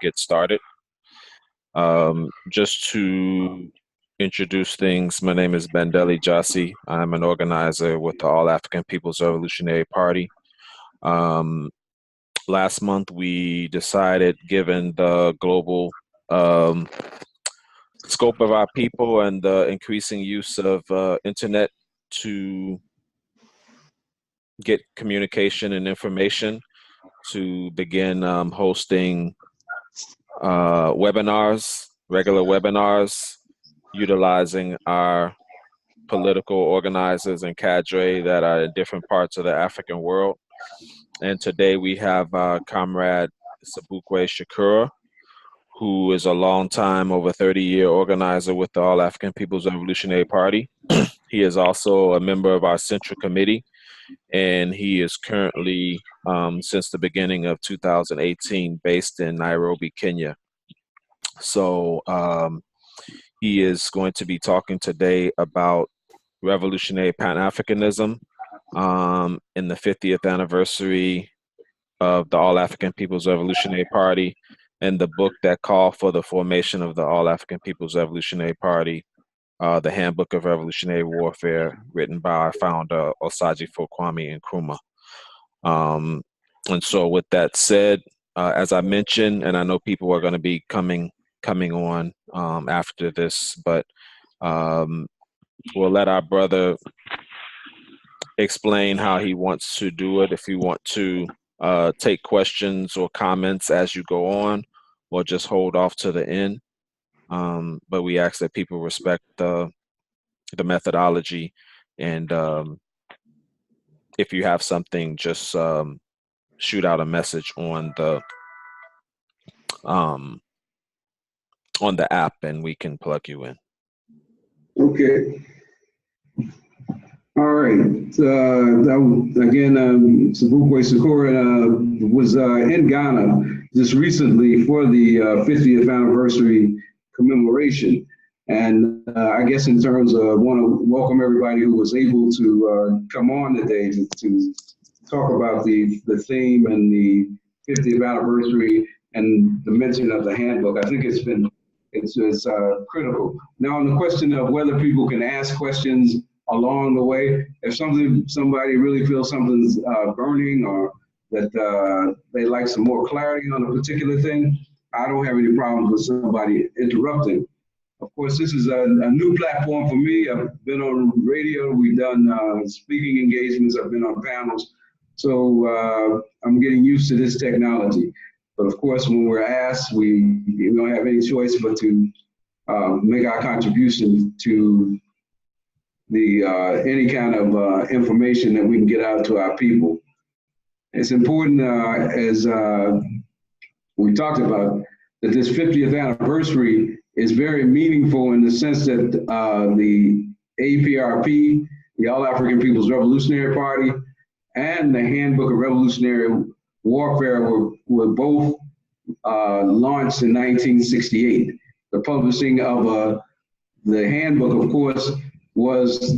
get started. Just to introduce things, my name is Bandeli Jassi. I'm an organizer with the All African People's Revolutionary Party. Last month, we decided, given the global scope of our people and the increasing use of internet to get communication and information, to begin hosting webinars, regular webinars, utilizing our political organizers and cadre that are in different parts of the African world. And today we have our comrade Sobukwe Shukura, who is a long-time, over 30-year organizer with the All African People's Revolutionary Party. He is also a member of our Central Committee, and he is currently, since the beginning of 2018, based in Nairobi, Kenya. So he is going to be talking today about revolutionary Pan-Africanism in the 50th anniversary of the All African People's Revolutionary Party, and the book that called for the formation of the All African People's Revolutionary Party, The Handbook of Revolutionary Warfare, written by our founder, Osagyefo Kwame Nkrumah. And so with that said, as I mentioned, and I know people are going to be coming on after this, but we'll let our brother explain how he wants to do it. If you want to take questions or comments as you go on, or just hold off to the end. But we ask that people respect the methodology, and if you have something, just shoot out a message on the app, and we can plug you in. Okay. All right. Again, Sobukwe Shukura was in Ghana just recently for the 50th anniversary commemoration. And I guess in terms of, want to welcome everybody who was able to come on today to talk about the theme and the 50th anniversary and the mention of the handbook. I think it's critical. Now, on the question of whether people can ask questions along the way, if somebody really feels something's burning, or that they like some more clarity on a particular thing, I don't have any problems with somebody interrupting. Of course, this is a new platform for me. I've been on radio, we've done speaking engagements, I've been on panels, so I'm getting used to this technology. But of course, when we're asked, we don't have any choice but to make our contribution to the any kind of information that we can get out to our people. It's important, as we talked about, that this 50th anniversary is very meaningful in the sense that the A-APRP, the All African People's Revolutionary Party, and the Handbook of Revolutionary Warfare were both launched in 1968. The publishing of the handbook, of course, was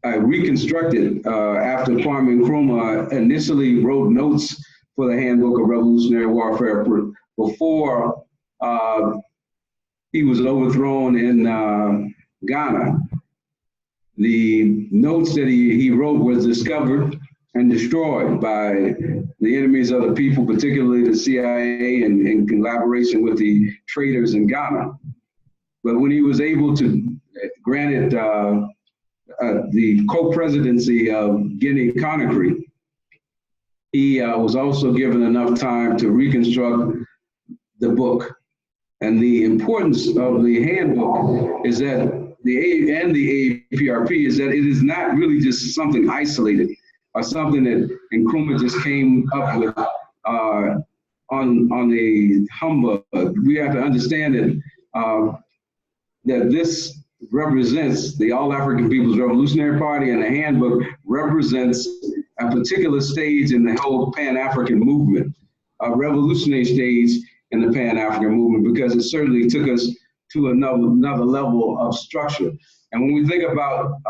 reconstructed after Kwame Nkrumah initially wrote notes for the Handbook of Revolutionary Warfare before he was overthrown in Ghana. The notes that he wrote was discovered and destroyed by the enemies of the people, particularly the CIA, and in collaboration with the traitors in Ghana. But when he was able to grant it the co-presidency of Guinea-Conakry, he was also given enough time to reconstruct the book. And the importance of the handbook is that the A-APRP is that it is not really just something isolated or something that Nkrumah just came up with on a humbug. We have to understand that that this represents the All African People's Revolutionary Party, and the handbook represents a particular stage in the whole Pan-African movement, a revolutionary stage in the Pan-African movement, because it certainly took us to another level of structure. And when we think about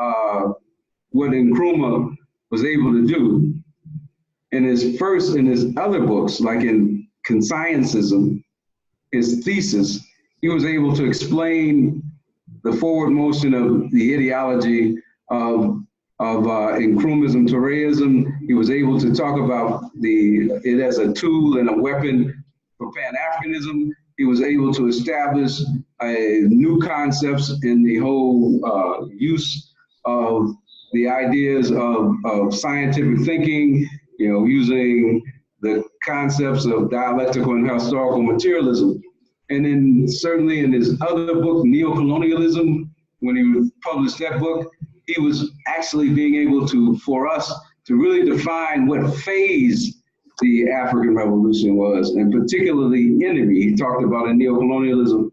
what Nkrumah was able to do in his other books, like in consciencism, his thesis, he was able to explain the forward motion of the ideology of Nkrumahism, Touréism. He was able to talk about it as a tool and a weapon for Pan-Africanism. He was able to establish new concepts in the whole use of the ideas of scientific thinking, using the concepts of dialectical and historical materialism. And then certainly in his other book, Neo-Colonialism, when he published that book, he was actually being able to, for us, to really define what phase the African Revolution was, and particularly enemy. He talked about in Neo-Colonialism,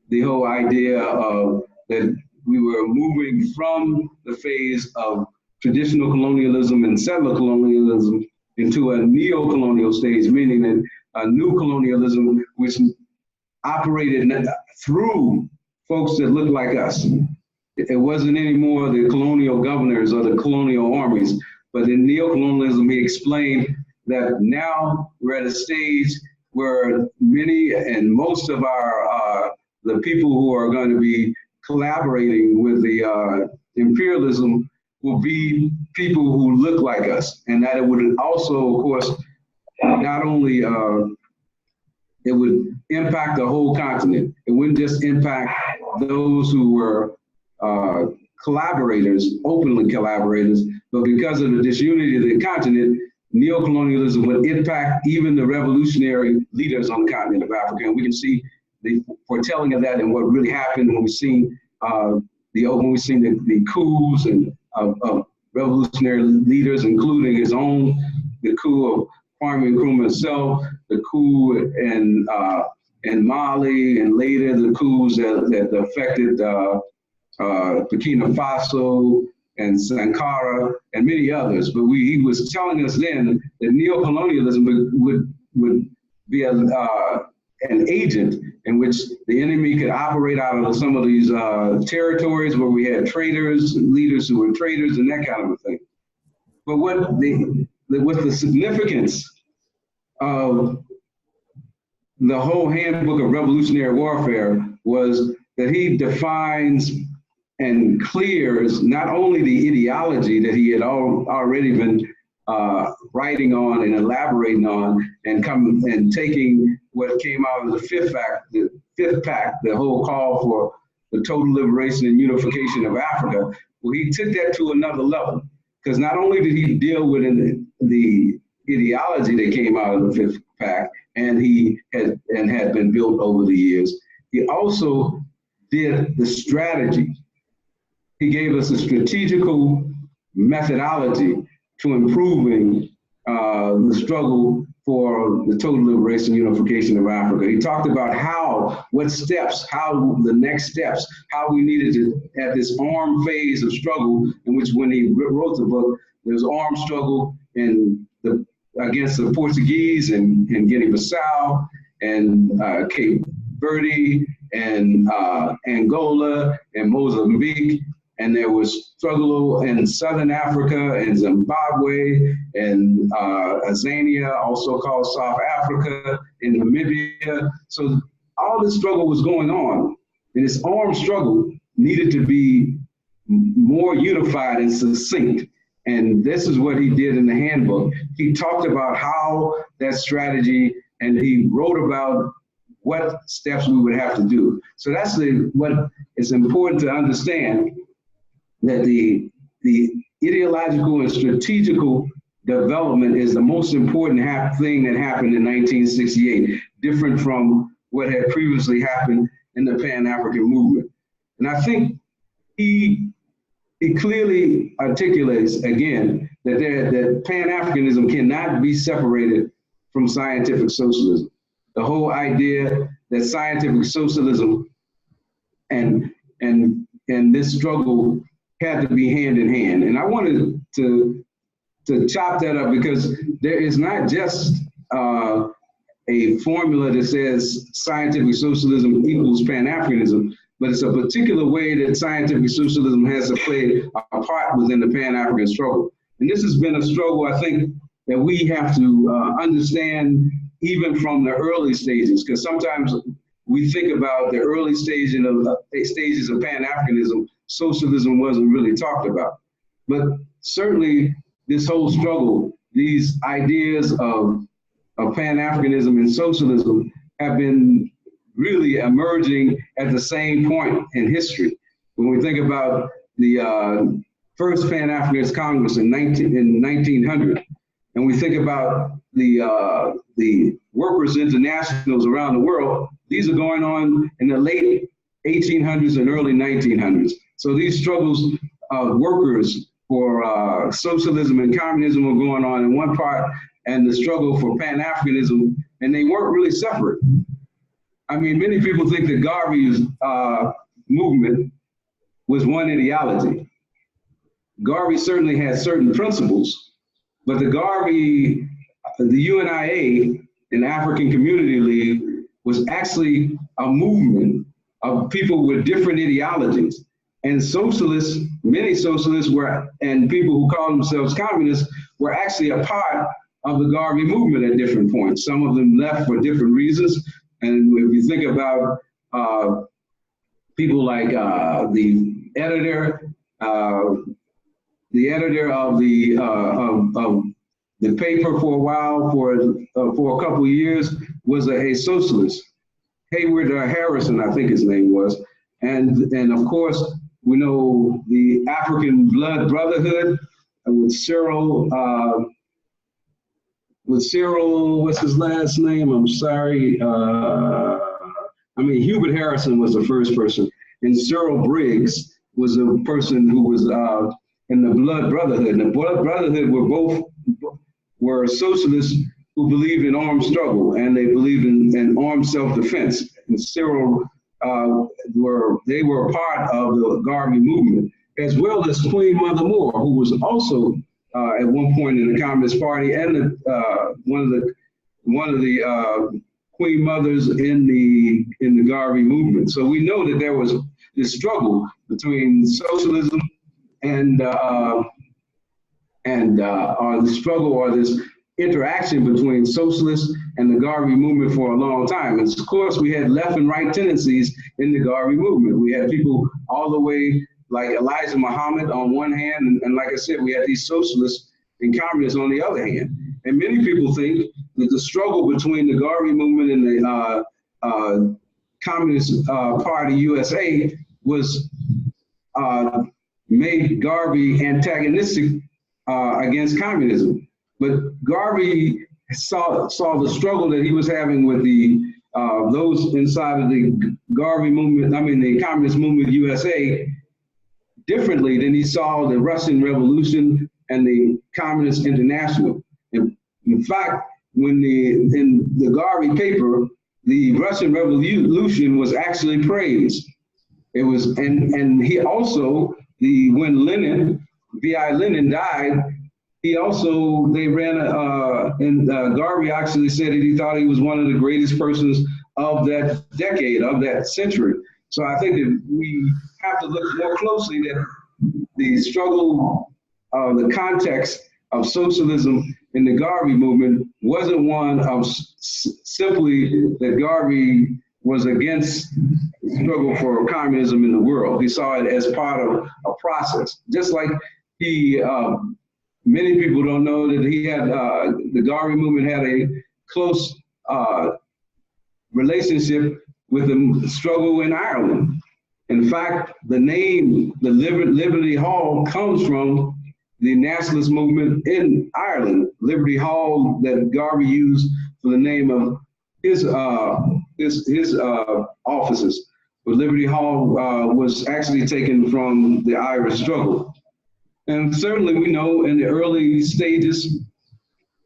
the whole idea of that we were moving from the phase of traditional colonialism and settler colonialism into a neo-colonial stage, meaning that a new colonialism which operated through folks that looked like us. It wasn't anymore the colonial governors or the colonial armies, but in neo-colonialism, he explained that now we're at a stage where many and most of our, the people who are going to be collaborating with the imperialism will be people who look like us. And that it would also, of course, not only, it would impact the whole continent. It wouldn't just impact those who were collaborators, openly collaborators, but because of the disunity of the continent, neo-colonialism would impact even the revolutionary leaders on the continent of Africa. And we can see the foretelling of that and what really happened when we've seen the coups and of revolutionary leaders, including his own, the coup of Kwame Nkrumah himself, the coup in Mali, and later the coups that affected Burkina Faso and Sankara and many others. But he was telling us then that neo-colonialism would be an agent in which the enemy could operate out of some of these territories where we had traitors, leaders who were traitors, and that kind of a thing. But what the significance of the whole handbook of revolutionary warfare was that he defines and clears not only the ideology that he had already been writing on and elaborating on, and taking what came out of the fifth pact, the whole call for the total liberation and unification of Africa. Well, he took that to another level, because not only did he deal with the ideology that came out of the fifth pact, and had been built over the years, he also did the strategy. He gave us a strategical methodology to improving the struggle for the total liberation and unification of Africa. He talked about how the next steps, how we needed to have this armed phase of struggle, in which when he wrote the book, there was armed struggle against the Portuguese in Guinea-Bissau and Cape Verde and Angola and Mozambique. And there was struggle in Southern Africa and Zimbabwe and Azania, also called South Africa, in Namibia. So all this struggle was going on. And this armed struggle needed to be more unified and succinct. And this is what he did in the handbook. He talked about how that strategy, and he wrote about what steps we would have to do. So that's what is important to understand, that the ideological and strategical development is the most important thing that happened in 1968, different from what had previously happened in the Pan-African movement. And I think he clearly articulates, again, that Pan-Africanism cannot be separated from scientific socialism. The whole idea that scientific socialism and this struggle had to be hand in hand. And I wanted to chop that up, because there is not just a formula that says scientific socialism equals Pan-Africanism, but it's a particular way that scientific socialism has to play a part within the Pan-African struggle. And this has been a struggle, I think, that we have to understand even from the early stages, because sometimes we think about the early stages of Pan-Africanism, socialism wasn't really talked about. But certainly this whole struggle, these ideas of Pan-Africanism and socialism have been really emerging at the same point in history. When we think about the first Pan-Africanist Congress in 1900, and we think about the workers' internationals around the world, these are going on in the late 1800s and early 1900s. So these struggles of workers for socialism and communism were going on in one part, and the struggle for Pan-Africanism, and they weren't really separate. I mean, many people think that Garvey's movement was one ideology. Garvey certainly had certain principles, but the UNIA, an African Community League, was actually a movement of people with different ideologies. And socialists, many socialists and people who call themselves communists were actually a part of the Garvey movement at different points. Some of them left for different reasons. And if you think about people like the editor of the paper for a while, for a couple of years, was a socialist. Hayward Harrison, I think his name was. And of course, we know the African Blood Brotherhood with Cyril, what's his last name? I'm sorry. I mean, Hubert Harrison was the first person, and Cyril Briggs was a person who was in the Blood Brotherhood. And the Blood Brotherhood were socialists who believed in armed struggle, and they believed in armed self-defense. And Cyril, they were a part of the Garvey movement, as well as Queen Mother Moore, who was also at one point in the Communist Party, and one of the Queen Mothers in the Garvey movement. So we know that there was this struggle between socialism and or the struggle or this interaction between socialists and the Garvey movement for a long time. And of course, we had left and right tendencies in the Garvey movement. We had people all the way like Elijah Muhammad on one hand, and like I said, we had these socialists and communists on the other hand. And many people think that the struggle between the Garvey movement and the Communist Party USA was made Garvey antagonistic against communism. But Garvey saw the struggle that he was having with those inside of the Garvey movement, the Communist Movement USA, differently than he saw the Russian Revolution and the Communist International. In fact, in the Garvey paper, the Russian Revolution was actually praised. It was, and he also, when V.I. Lenin died, they ran Garvey actually said that he thought he was one of the greatest persons of that decade, of that century. So I think that we have to look more closely at the struggle, the context of socialism in the Garvey movement wasn't one of simply that Garvey was against the struggle for communism in the world. He saw it as part of a process. Just like many people don't know that he had, the Garvey movement had a close relationship with the struggle in Ireland. In fact, the name, the Liberty Hall, comes from the nationalist movement in Ireland. Liberty Hall that Garvey used for the name of his offices. But Liberty Hall was actually taken from the Irish struggle. And certainly we know in the early stages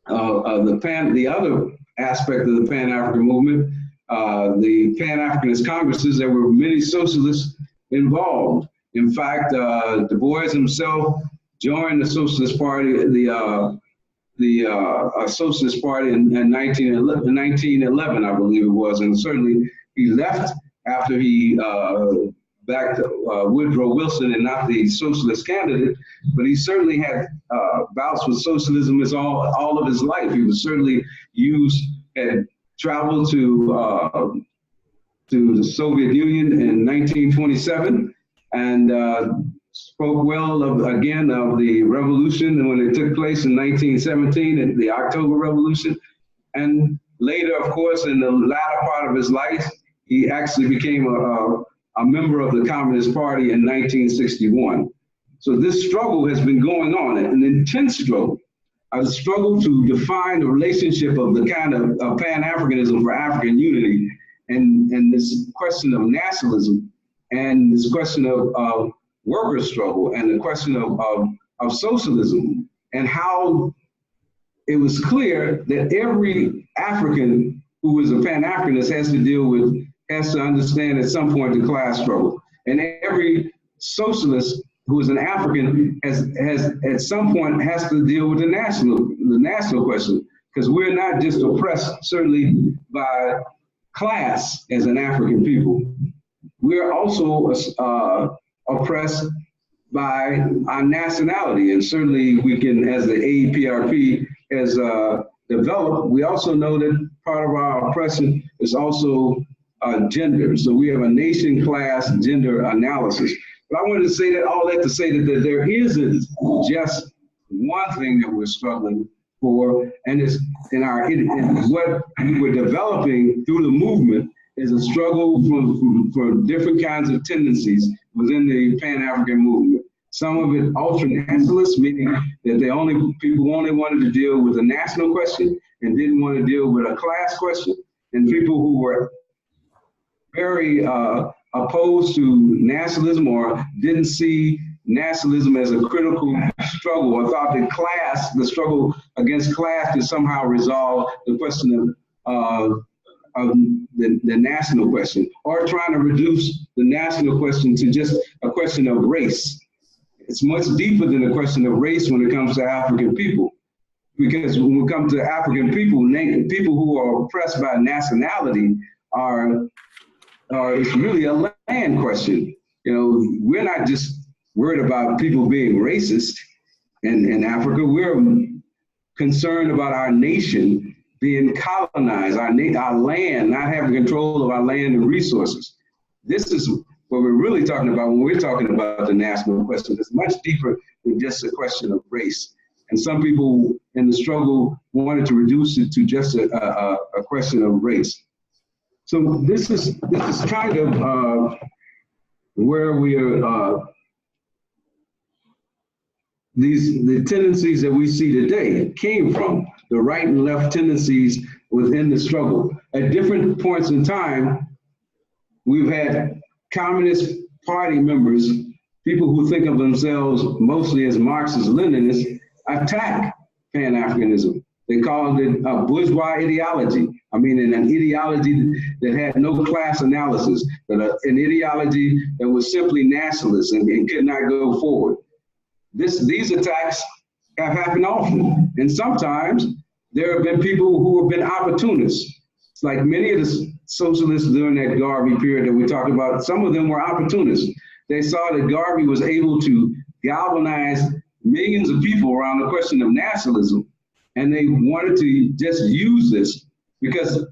of the other aspect of the Pan-African movement, the Pan-Africanist Congresses, there were many socialists involved. In fact, Du Bois himself joined the Socialist Party, the Socialist Party in 1911, I believe it was, and certainly he left after he backed Woodrow Wilson and not the socialist candidate, but he certainly had bouts with socialism all of his life. He was certainly used had traveled to the Soviet Union in 1927 and spoke well of the revolution when it took place in 1917, the October Revolution. And later, of course, in the latter part of his life, he actually became a member of the Communist Party in 1961. So this struggle has been going on, an intense struggle, a struggle to define the relationship of the kind of Pan-Africanism for African unity, and this question of nationalism, and this question of worker struggle, and the question of socialism, and how it was clear that every African who is a Pan-Africanist has to understand at some point the class struggle. And every socialist who is an African has at some point has to deal with the national question, because we're not just oppressed certainly by class as an African people. We're also oppressed by our nationality, and certainly we can, as the AAPRP has developed, we also know that part of our oppression is also gender. So we have a nation class gender analysis. But I wanted to say that, all that to say that there isn't just one thing that we're struggling for, and it's what we're developing through the movement is a struggle for different kinds of tendencies within the Pan-African movement. Some of it ultra-nationalist, meaning that people only wanted to deal with a national question and didn't want to deal with a class question, and people who were very opposed to nationalism or didn't see nationalism as a critical struggle, or thought that the struggle against class could somehow resolve the question of the national question, or trying to reduce the national question to just a question of race. It's much deeper than a question of race when it comes to African people, because when we come to African people, people who are oppressed by nationality it's really a land question. You know, we're not just worried about people being racist in Africa. We're concerned about our nation being colonized, our land, not having control of our land and resources. This is what we're really talking about when we're talking about the national question. It's much deeper than just a question of race. And some people in the struggle wanted to reduce it to just a question of race. So this is kind of where we are. The tendencies that we see today came from the right and left tendencies within the struggle. At different points in time, we've had Communist Party members, people who think of themselves mostly as Marxist-Leninists, attack Pan-Africanism. They called it a bourgeois ideology. I mean, an ideology that had no class analysis, but an ideology that was simply nationalist and could not go forward. These attacks have happened often, and sometimes there have been people who have been opportunists. It's like many of the socialists during that Garvey period that we talked about, some of them were opportunists. They saw that Garvey was able to galvanize millions of people around the question of nationalism, and they wanted to just use this because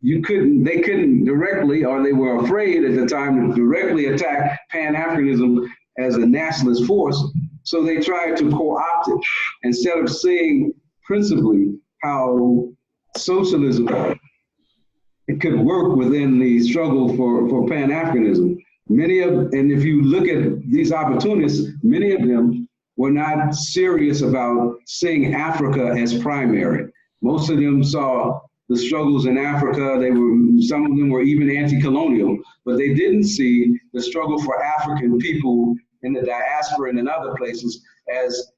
they couldn't directly, or they were afraid at the time to directly attack Pan-Africanism as a nationalist force. So they tried to co-opt it instead of seeing principally how socialism it could work within the struggle for Pan-Africanism. And if you look at these opportunists, many of them were not serious about seeing Africa as primary. Most of them saw the struggles in Africa. Some of them were even anti-colonial, but they didn't see the struggle for African people in the diaspora and in other places as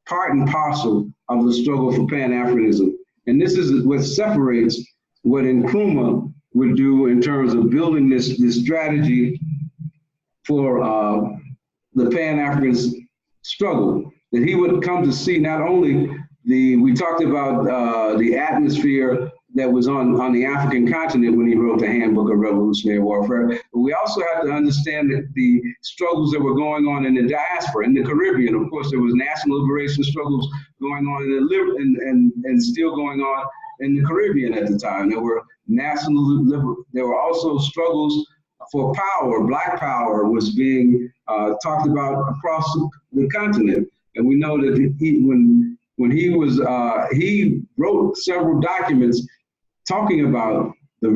part and parcel of the struggle for Pan-Africanism. And this is what separates what Nkrumah would do in terms of building this strategy for the Pan-African struggle, that he would come to see not only we talked about the atmosphere that was on the African continent when he wrote the Handbook of Revolutionary Warfare, but we also have to understand that the struggles that were going on in the diaspora, in the Caribbean. Of course, there was national liberation struggles going on and still going on in the Caribbean at the time. There were there were also struggles for power. Black power was being talked about across the continent. And we know that when he was, he wrote several documents talking about the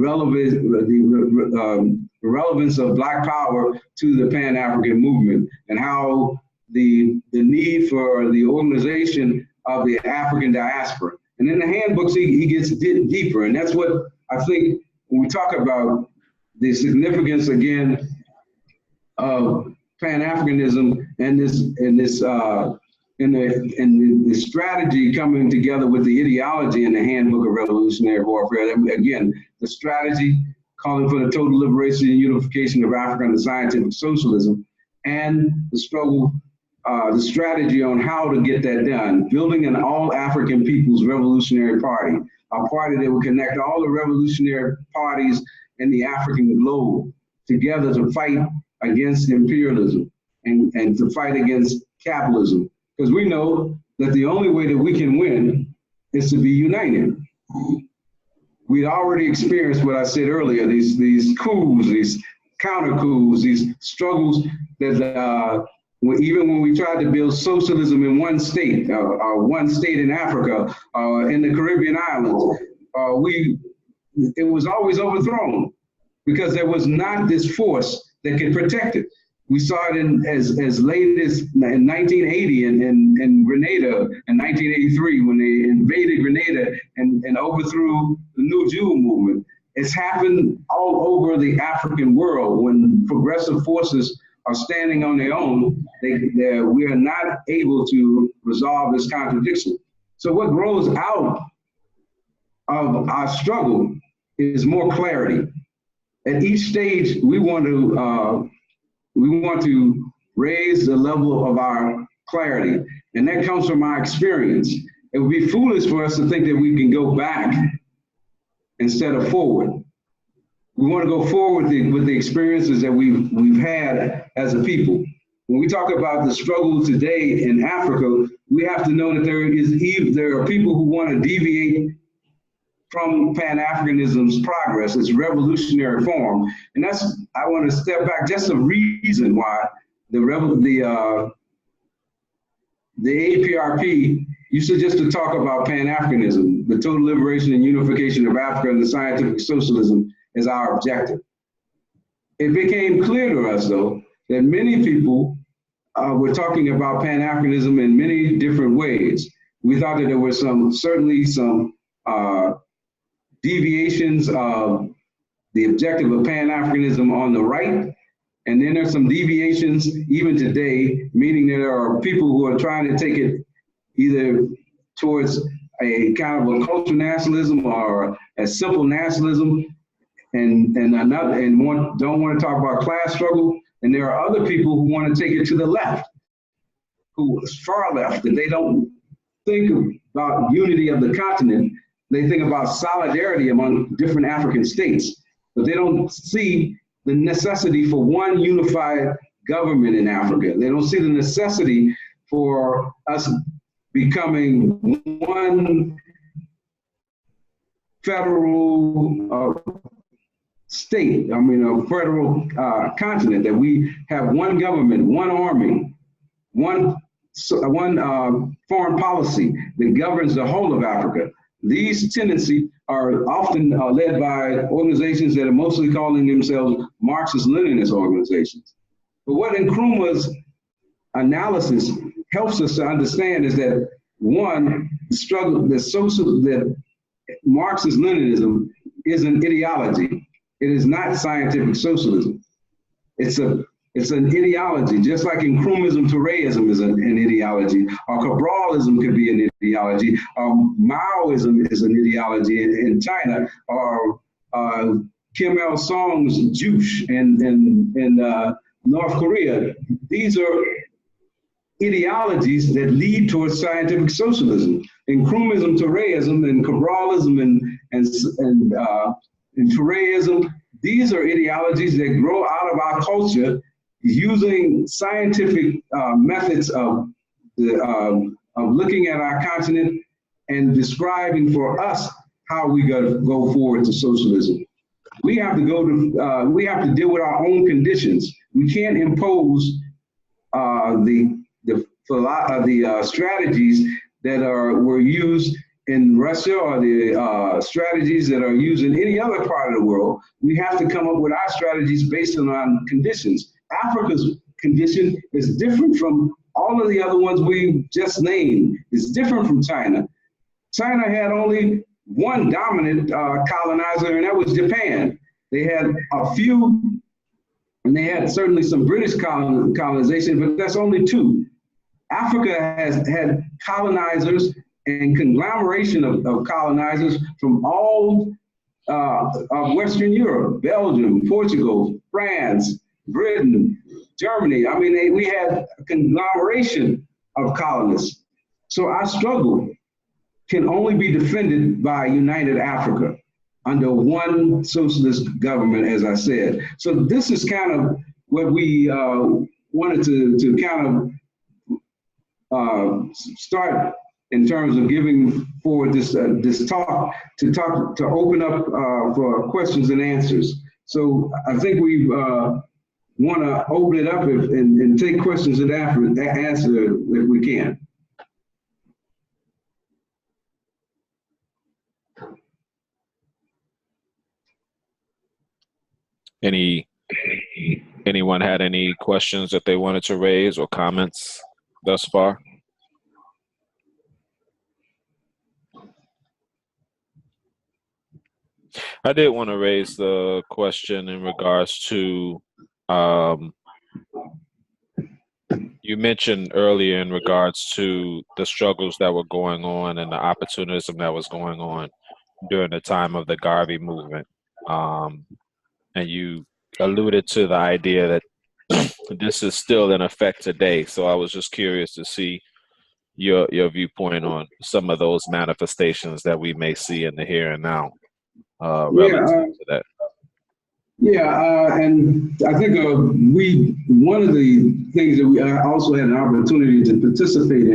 relevance of Black power to the Pan-African movement, and how the need for the organization of the African diaspora. And in the handbooks, he gets deeper. And that's what I think when we talk about the significance, again, of Pan-Africanism and the strategy coming together with the ideology in the Handbook of Revolutionary Warfare. Again, the strategy calling for the total liberation and unification of Africa under scientific socialism, and the struggle, the strategy on how to get that done, building an all-African People's Revolutionary Party, a party that would connect all the revolutionary parties in the African globe together to fight against imperialism and to fight against capitalism. Because we know that the only way that we can win is to be united. We already experienced what I said earlier, these coups, these counter coups, these struggles that even when we tried to build socialism in one state in Africa, in the Caribbean islands, it was always overthrown because there was not this force that could protect it. We saw it as late as in 1980 in Grenada in 1983 when they invaded Grenada and overthrew the New Jew movement. It's happened all over the African world when progressive forces are standing on their own. We are not able to resolve this contradiction. So what grows out of our struggle is more clarity. At each stage, we want to raise the level of our clarity, and that comes from our experience. It would be foolish for us to think that we can go back instead of forward. We want to go forward with the experiences that we've had as a people. When we talk about the struggle today in Africa, we have to know that there are people who want to deviate from Pan-Africanism's progress, its revolutionary form. And I want to step back, just a reason why the A-APRP used just to talk about Pan-Africanism, the total liberation and unification of Africa and the scientific socialism is our objective. It became clear to us, though, that many people were talking about Pan-Africanism in many different ways. We thought that there were certainly some deviations of the objective of Pan-Africanism on the right, and then there's some deviations even today, meaning that there are people who are trying to take it either towards a kind of a cultural nationalism or a simple nationalism, and don't want to talk about class struggle. And there are other people who want to take it to the left, who is far left, that they don't think about unity of the continent. They think about solidarity among different African states, but they don't see the necessity for one unified government in Africa. They don't see the necessity for us becoming one federal state, a federal continent, that we have one government, one army, one foreign policy that governs the whole of Africa. These tendencies are often led by organizations that are mostly calling themselves Marxist-Leninist organizations. But what Nkrumah's analysis helps us to understand is that, one, the struggle, that Marxist-Leninism is an ideology. It is not scientific socialism. It's an ideology, just like Nkrumahism, Touréism is an ideology, or Cabralism could be an ideology, Maoism is an ideology in China, or Kim Il-sung's Juche in North Korea. These are ideologies that lead towards scientific socialism. Nkrumahism, Touréism, and Cabralism and Touréism, these are ideologies that grow out of our culture using scientific methods of looking at our continent and describing for us how we go forward to socialism. We have to we have to deal with our own conditions. We can't impose the strategies that were used in Russia, or the strategies that are used in any other part of the world. We have to come up with our strategies based on conditions. Africa's condition is different from all of the other ones we just named. It's different from China. China had only one dominant colonizer, and that was Japan. They had a few, and they had certainly some British colonization, but that's only two. Africa has had colonizers and conglomeration of colonizers from all of Western Europe, Belgium, Portugal, France, Britain, Germany. I mean, we had a conglomeration of colonists. So our struggle can only be defended by United Africa under one socialist government, as I said. So this is kind of what we wanted to kind of start in terms of giving forward this talk to open up for questions and answers. So I think we want to open it up and take questions and answer if we can. Anyone had any questions that they wanted to raise or comments thus far? I did want to raise the question in regards to, you mentioned earlier in regards to the struggles that were going on and the opportunism that was going on during the time of the Garvey movement. And you alluded to the idea that this is still in effect today. So I was just curious to see your viewpoint on some of those manifestations that we may see in the here and now relative to that. Yeah, and I think one of the things that we also had an opportunity to participate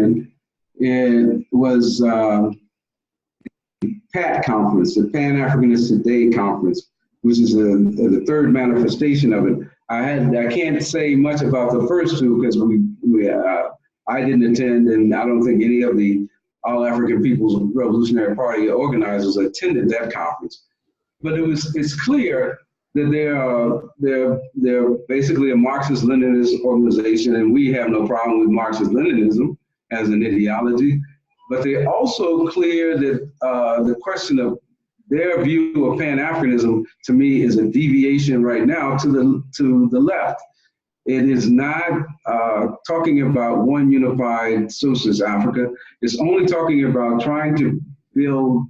in was the PAT conference, the Pan-Africanism Today conference, which is the third manifestation of it. I can't say much about the first two because I didn't attend, and I don't think any of the All African People's Revolutionary Party organizers attended that conference. But it's clear that they're basically a Marxist-Leninist organization, and we have no problem with Marxist-Leninism as an ideology. But they're also clear that the question of their view of Pan-Africanism, to me, is a deviation right now to the left. It is not talking about one unified socialist Africa. It's only talking about trying to build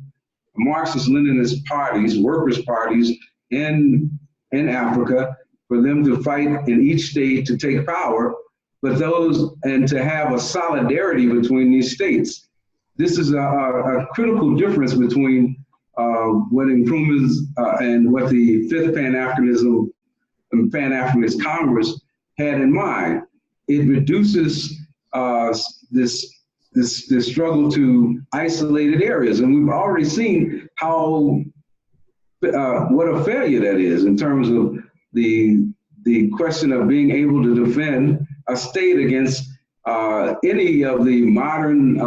Marxist-Leninist parties, workers' parties in Africa, for them to fight in each state to take power, and to have a solidarity between these states. This is a critical difference between what Nkrumah's and what the Fifth Pan-Africanism and Pan-Africanist Congress had in mind. It reduces this struggle to isolated areas, and we've already seen how what a failure that is in terms of the question of being able to defend a state against any of the modern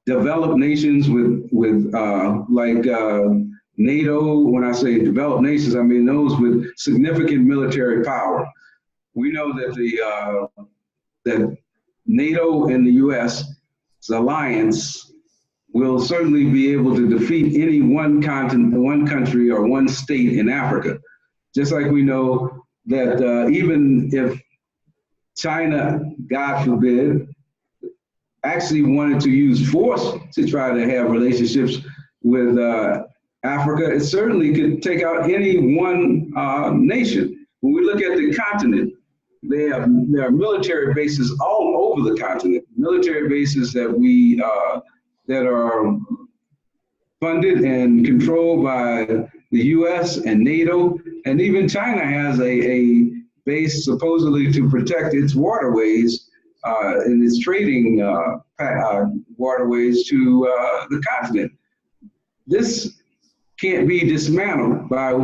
developed nations with like NATO. When I say developed nations, I mean those with significant military power. We know that that NATO and the U.S.'s alliance will certainly be able to defeat any one continent, one country, or one state in Africa. Just like we know that even if China, God forbid, actually wanted to use force to try to have relationships with Africa, it certainly could take out any one nation. When we look at the continent, there are military bases all over the continent, military bases that are funded and controlled by the U.S. and NATO, and even China has a base supposedly to protect its waterways and its trading waterways to the continent. this can't be dismantled by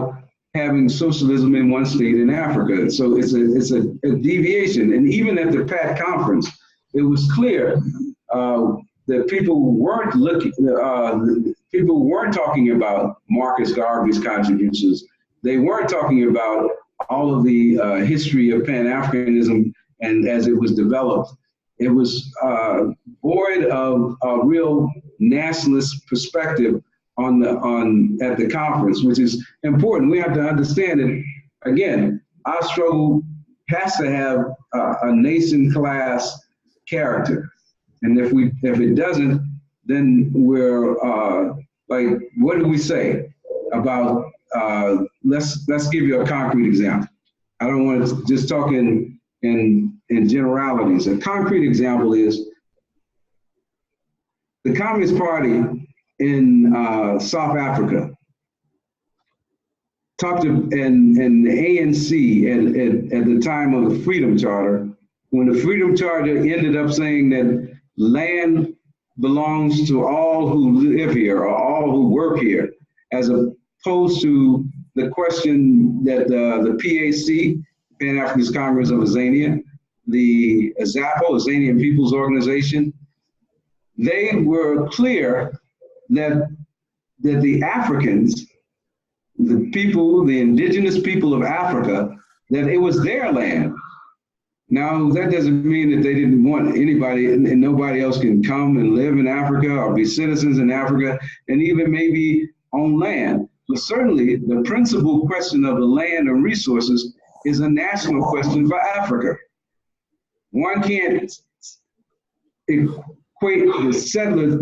having socialism in one state in Africa. So it's a deviation. And even at the PAT conference, it was clear that people weren't talking about Marcus Garvey's contributions. They weren't talking about all of the history of Pan-Africanism and as it was developed. It was void of a real nationalist perspective at the conference, which is important. We have to understand that, again, our struggle has to have a nation class character. And if it doesn't, then we're like, what do we say about, let's give you a concrete example. I don't want to just talk in generalities. A concrete example is the Communist Party in South Africa talked to, and the ANC at the time of the Freedom Charter, when the Freedom Charter ended up saying that land belongs to all who live here or all who work here, as opposed to the question that the PAC, Pan-Africanist Congress of Azania, the ZAPO, Azanian People's Organization, they were clear that the Africans, the people, the indigenous people of Africa, that it was their land. Now, that doesn't mean that they didn't want anybody, and nobody else can come and live in Africa or be citizens in Africa, and even maybe own land. But certainly, the principal question of the land and resources is a national question for Africa. One can't equate the settlers,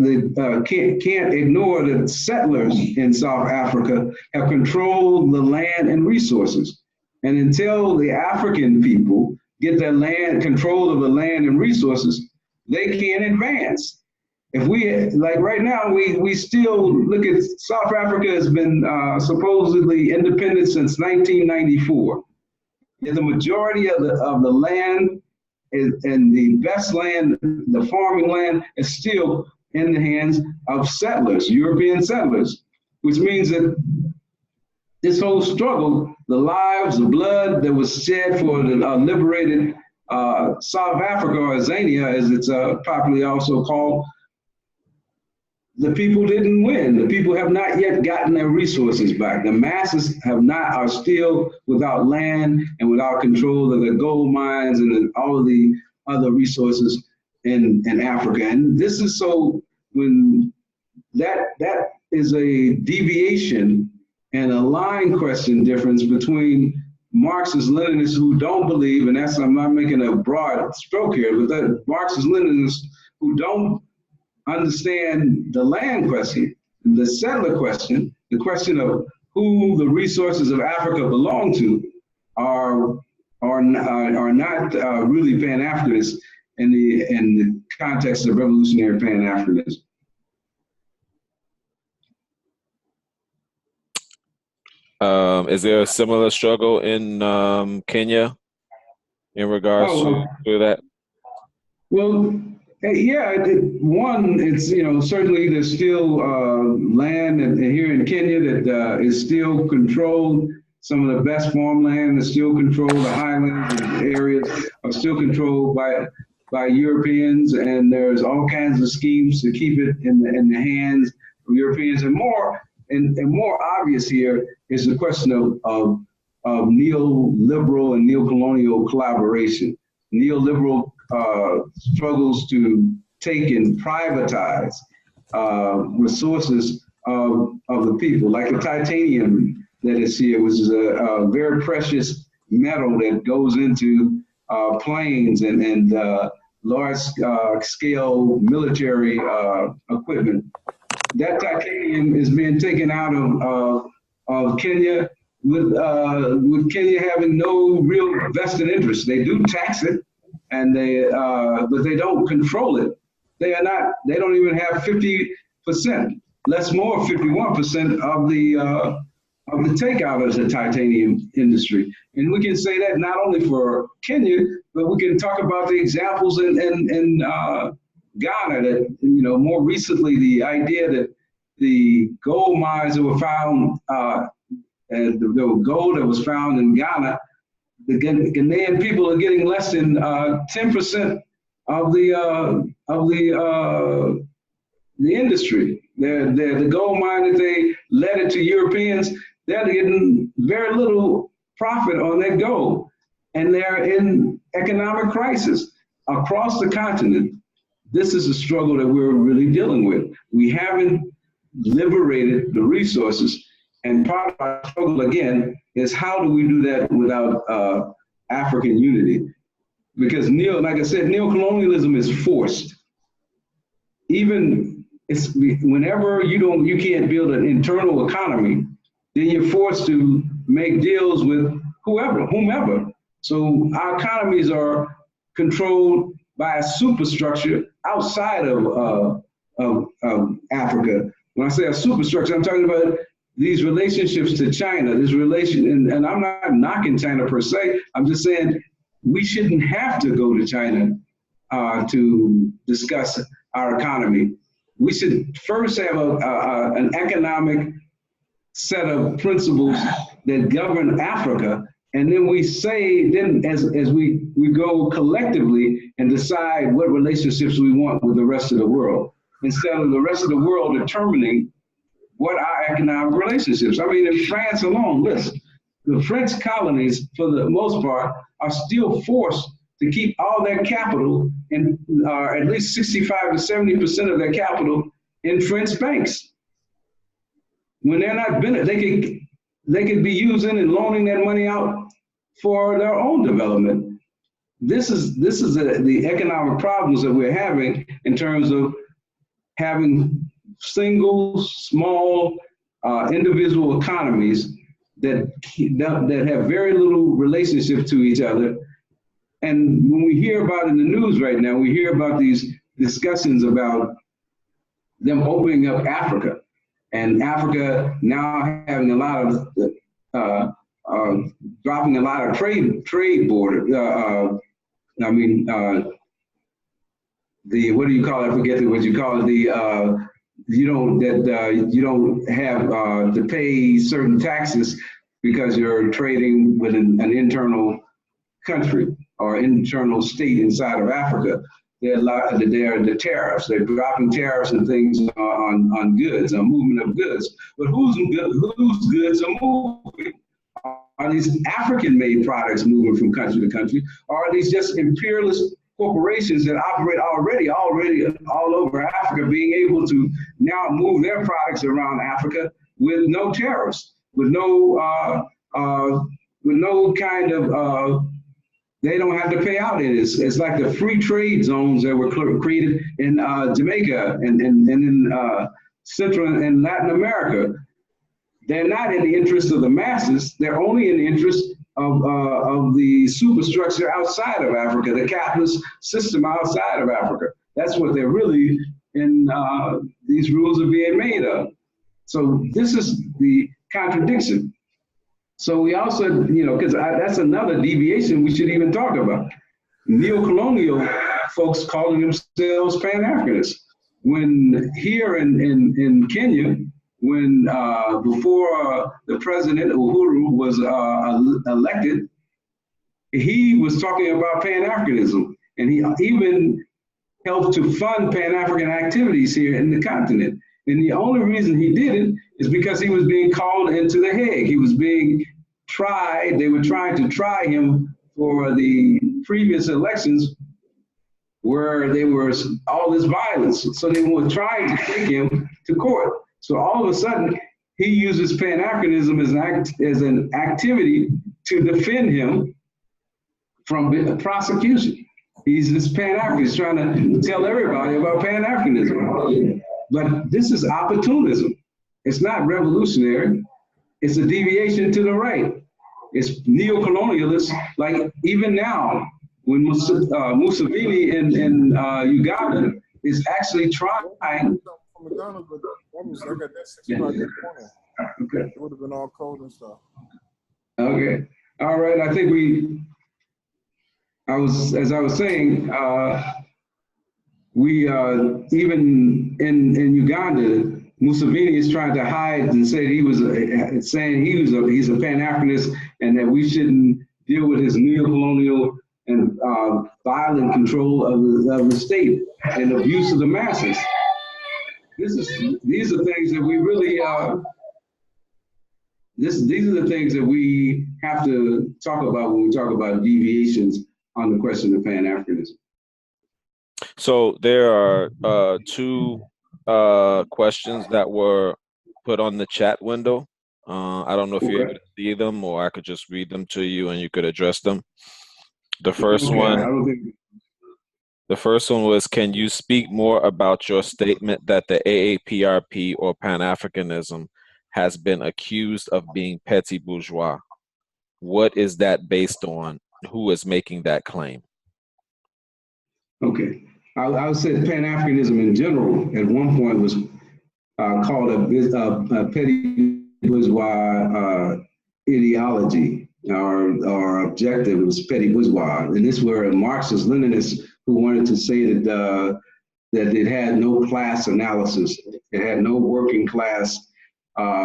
can't ignore that settlers in South Africa have controlled the land and resources. And until the African people get their land, control of the land and resources, they can't advance. If we, like right now, we still look at South Africa has been supposedly independent since 1994. And the majority of the land and the best land, the farming land, is still in the hands of settlers, European settlers, which means that this whole struggle, the lives, the blood that was shed for the liberated South Africa, or Azania, as it's popularly also called, the people didn't win. The people have not yet gotten their resources back. The masses are still without land and without control of the gold mines and all of the other resources in Africa. And this is so, when that is a deviation and a line question difference between Marxist-Leninists who don't believe, and that's, I'm not making a broad stroke here, but that Marxist-Leninists who don't understand the land question, the settler question, the question of who the resources of Africa belong to, are not really Pan-Africanists in the context of revolutionary Pan-Africanism. Is there a similar struggle in Kenya in regards to that? Well, yeah, it's, certainly there's still land here in Kenya that is still controlled. Some of the best farmland is still controlled. The highlands and areas are still controlled by Europeans, and there's all kinds of schemes to keep it in the hands of Europeans. And more obvious here is the question of neoliberal and neo-colonial collaboration. Neoliberal struggles to take and privatize resources of the people, like the titanium that is here, which is a very precious metal that goes into planes and large-scale military equipment. That titanium is being taken out of Kenya, with Kenya having no real vested interest. They do tax it, and but they don't control it. They don't even have 50%, less more 51% of the takeout of the titanium industry. And we can say that not only for Kenya, but we can talk about the examples in Ghana that, more recently, the idea that the gold mines that were found, the gold that was found in Ghana, the Ghanaian people are getting less than 10% of the industry. The gold mine that they let it to Europeans, they're getting very little profit on that gold. And they're in economic crisis across the continent. This is a struggle that we're really dealing with. We haven't liberated the resources. And part of our struggle, again, is how do we do that without African unity? Because like I said, neocolonialism is forced. Even whenever you can't build an internal economy, then you're forced to make deals with whomever. So our economies are controlled by a superstructure outside of Africa. When I say a superstructure, I'm talking about these relationships to China, and I'm not knocking China per se. I'm just saying we shouldn't have to go to China to discuss our economy. We should first have an economic set of principles that govern Africa, and then we say, as we go collectively and decide what relationships we want with the rest of the world, instead of the rest of the world determining what our economic relationships. I mean, in France alone, listen, the French colonies, for the most part, are still forced to keep all their capital, and at least 65 to 70% of their capital in French banks. When they're not they could be using and loaning that money out for their own development. This is the economic problems that we're having in terms of having single, small, individual economies that have very little relationship to each other. And when we hear about in the news right now, we hear about these discussions about them opening up Africa, and Africa now having a lot of dropping a lot of trade border. What do you call it? I forget what you call it. You don't have to pay certain taxes because you're trading with an internal country or internal state inside of Africa. There are the tariffs. They're dropping tariffs and things on goods, on movement of goods. But whose goods are moving? Are these African-made products moving from country to country? Or are these just imperialist corporations that operate already all over Africa, being able to now move their products around Africa with no tariffs, with no kind of, they don't have to pay out in it. It's like the free trade zones that were created in Jamaica and in Central and Latin America. They're not in the interest of the masses. They're only in the interest of the superstructure outside of Africa, the capitalist system outside of Africa. That's what they're really in, these rules are being made of. So this is the contradiction. So we also, because that's another deviation we should even talk about. Neo-colonial folks calling themselves Pan-Africanists. When here in Kenya, when before the president Uhuru was elected, he was talking about Pan-Africanism, and he even helped to fund Pan-African activities here in the continent. And the only reason he did it is because he was being called into The Hague. He was being tried. They were trying to try him for the previous elections where there was all this violence. So they were trying to take him to court. So all of a sudden, he uses Pan-Africanism as an activity to defend him from prosecution. He's this Pan-African. He's trying to tell everybody about Pan-Africanism. But this is opportunism. It's not revolutionary. It's a deviation to the right. It's neo-colonialist, like even now, when Museveni in Uganda is actually trying. I got that 6 o'clock in the morning. Okay. It would have been all cold and stuff. Okay. All right. I think as I was saying, we even in Uganda, Museveni is trying to hide and say that he's a Pan-Africanist and that we shouldn't deal with his neo-colonial and violent control of the state and abuse of the masses. These are things that we really these are the things that we have to talk about when we talk about deviations on the question of Pan-Africanism. So there are two questions that were put on the chat window. I don't know if you're able to see them, or I could just read them to you and you could address them. The first one was, can you speak more about your statement that the AAPRP or Pan-Africanism has been accused of being petty bourgeois? What is that based on? Who is making that claim? Okay, I would say Pan-Africanism in general at one point was called a petty bourgeois ideology or objective. It was petty bourgeois, and this were Marxist-Leninists who wanted to say that that it had no class analysis, it had no working class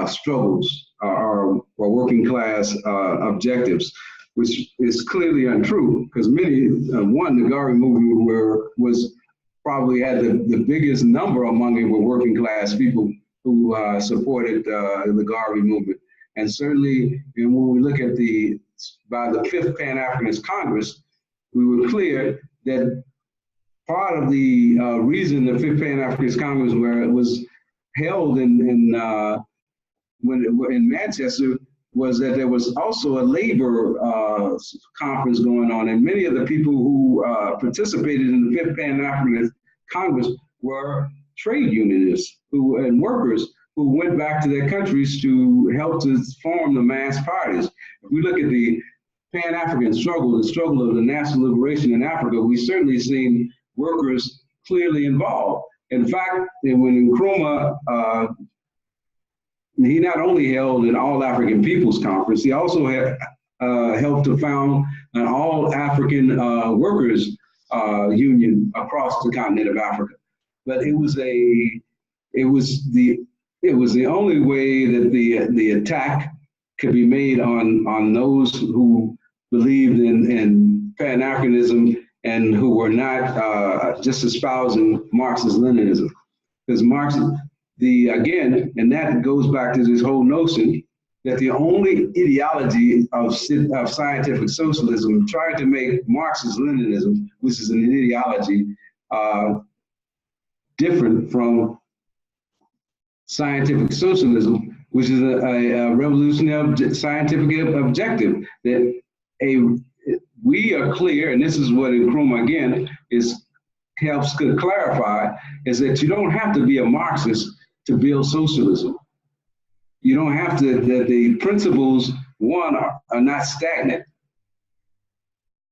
struggles or working class objectives, which is clearly untrue, because many, the Garvey movement was probably had the biggest number among it were working class people who supported the Garvey movement. And certainly, when we look at by the 5th Pan-Africanist Congress, we were clear that part of the reason the 5th Pan-Africanist Congress, where it was held in Manchester, was that there was also a labor conference going on, and many of the people who participated in the 5th Pan-Africanist Congress were trade unionists and workers who went back to their countries to help to form the mass parties. If we look at the Pan-African struggle, the struggle of the national liberation in Africa, we've certainly seen workers clearly involved. In fact, when Nkrumah, he not only held an All-African Peoples Conference, he also helped to found an All-African Workers Union across the continent of Africa. But it was the only way that the attack could be made on those who believed in Pan-Africanism and who were not just espousing Marxist-Leninism. Because again, and that goes back to this whole notion that the only ideology of scientific socialism tried to make Marxist-Leninism, which is an ideology different from scientific socialism, which is a revolutionary scientific objective, that we are clear, and this is what Nkrumah again helps to clarify, is that you don't have to be a Marxist to build socialism. You don't have to, the principles, one, are not stagnant.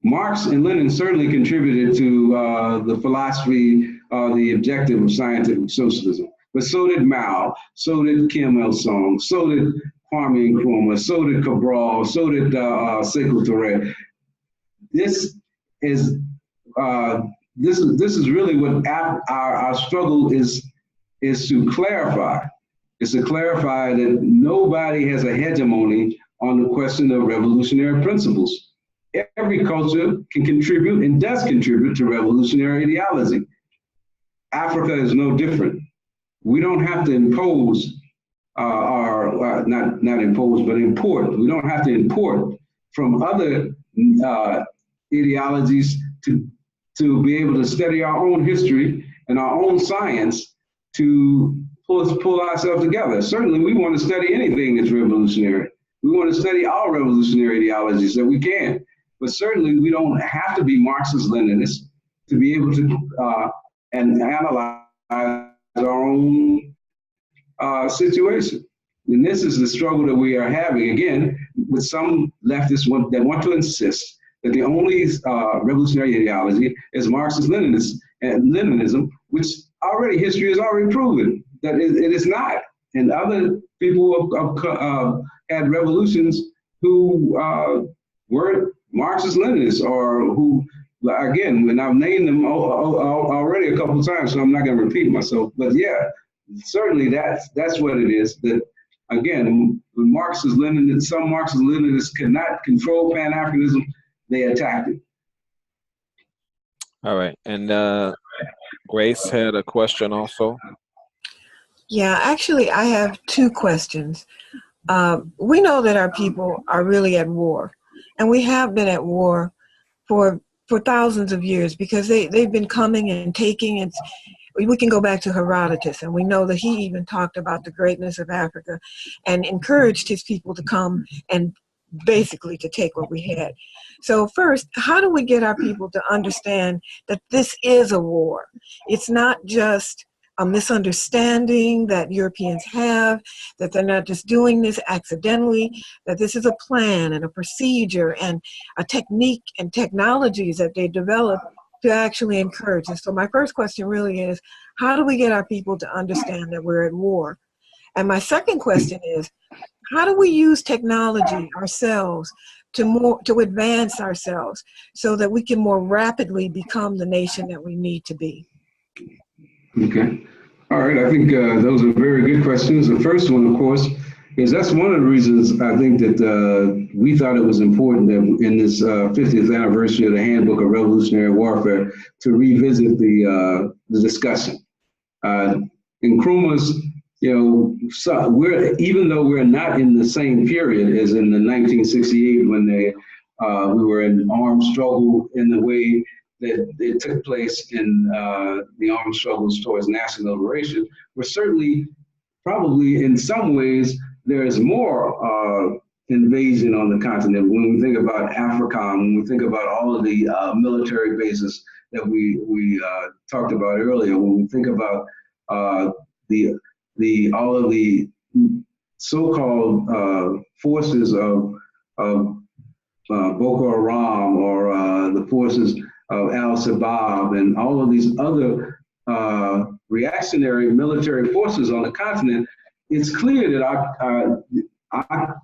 Marx and Lenin certainly contributed to the philosophy, the objective of scientific socialism. But so did Mao, so did Kim Il-sung, so did Kwame Nkrumah, so did Cabral, so did Sekou Touré. This is really what our struggle is to clarify. It's to clarify that nobody has a hegemony on the question of revolutionary principles. Every culture can contribute and does contribute to revolutionary ideology. Africa is no different. We don't have to impose, not impose, but import. We don't have to import from other ideologies to be able to study our own history and our own science to pull ourselves together. Certainly, we want to study anything that's revolutionary. We want to study all revolutionary ideologies that we can. But certainly, we don't have to be Marxist-Leninists to be able to and analyze our own situation. And this is the struggle that we are having, again, with some leftists that want to insist that the only revolutionary ideology is Marxist-Leninism, which history has already proven that it is not. And other people have had revolutions who weren't Marxist-Leninists, or who, again, when I've named them already a couple of times, so I'm not going to repeat myself. But yeah, certainly that's what it is. That again, when Marxist-Leninists, some Marxist-Leninists could not control Pan-Africanism, they attacked it. All right, and Grace had a question also. Yeah, actually, I have two questions. We know that our people are really at war, and we have been at war for thousands of years, because they've been coming and taking. And we can go back to Herodotus, and we know that he even talked about the greatness of Africa and encouraged his people to come and basically to take what we had. So first, how do we get our people to understand that this is a war? It's not just a misunderstanding that Europeans have, that they're not just doing this accidentally, that this is a plan and a procedure and a technique and technologies that they develop to actually encourage this. So my first question really is, how do we get our people to understand that we're at war? And my second question is, how do we use technology ourselves to advance ourselves so that we can more rapidly become the nation that we need to be? Okay. All right. I think those are very good questions. The first one, of course, is that's one of the reasons I think that we thought it was important that in this 50th anniversary of the Handbook of Revolutionary Warfare to revisit the discussion. In Nkrumah's, even though we're not in the same period as in the 1968 when we were in armed struggle in the way that it took place in the armed struggles towards national liberation, we're certainly, probably in some ways, there is more invasion on the continent. When we think about AFRICOM, when we think about all of the military bases that we talked about earlier, when we think about all of the so-called forces of Boko Haram or the forces of Al-Shabaab and all of these other reactionary military forces on the continent, it's clear that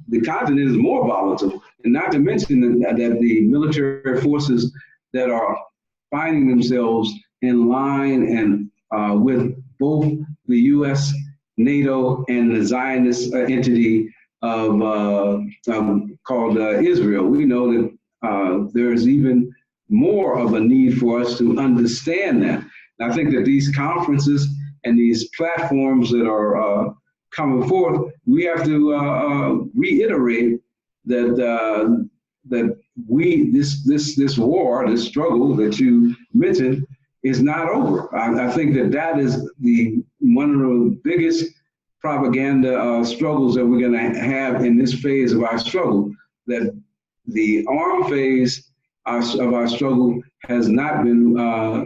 the continent is more volatile, and not to mention that the military forces that are finding themselves in line and with both the U.S., NATO, and the Zionist entity called Israel. We know that there's even more of a need for us to understand that. And I think that these conferences and these platforms that are coming forth, we have to reiterate that this war, this struggle that you mentioned, is not over. I think that is one of the biggest propaganda struggles that we're going to have in this phase of our struggle. That the armed phase of our struggle has not been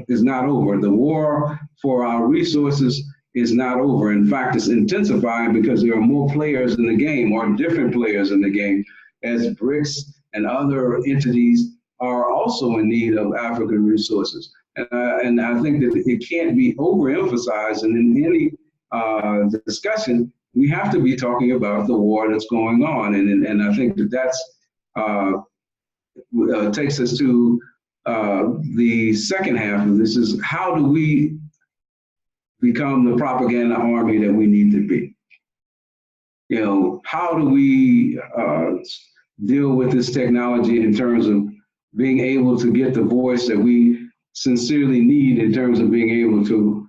is not over. The war for our resources is not over. In fact, it's intensifying because there are more players in the game, or different players in the game, as BRICS and other entities are also in need of African resources. And I think that it can't be overemphasized. And in any discussion, we have to be talking about the war that's going on. And I think that takes us to the second half of this, is how do we become the propaganda army that we need to be? How do we deal with this technology in terms of being able to get the voice that we sincerely need in terms of being able to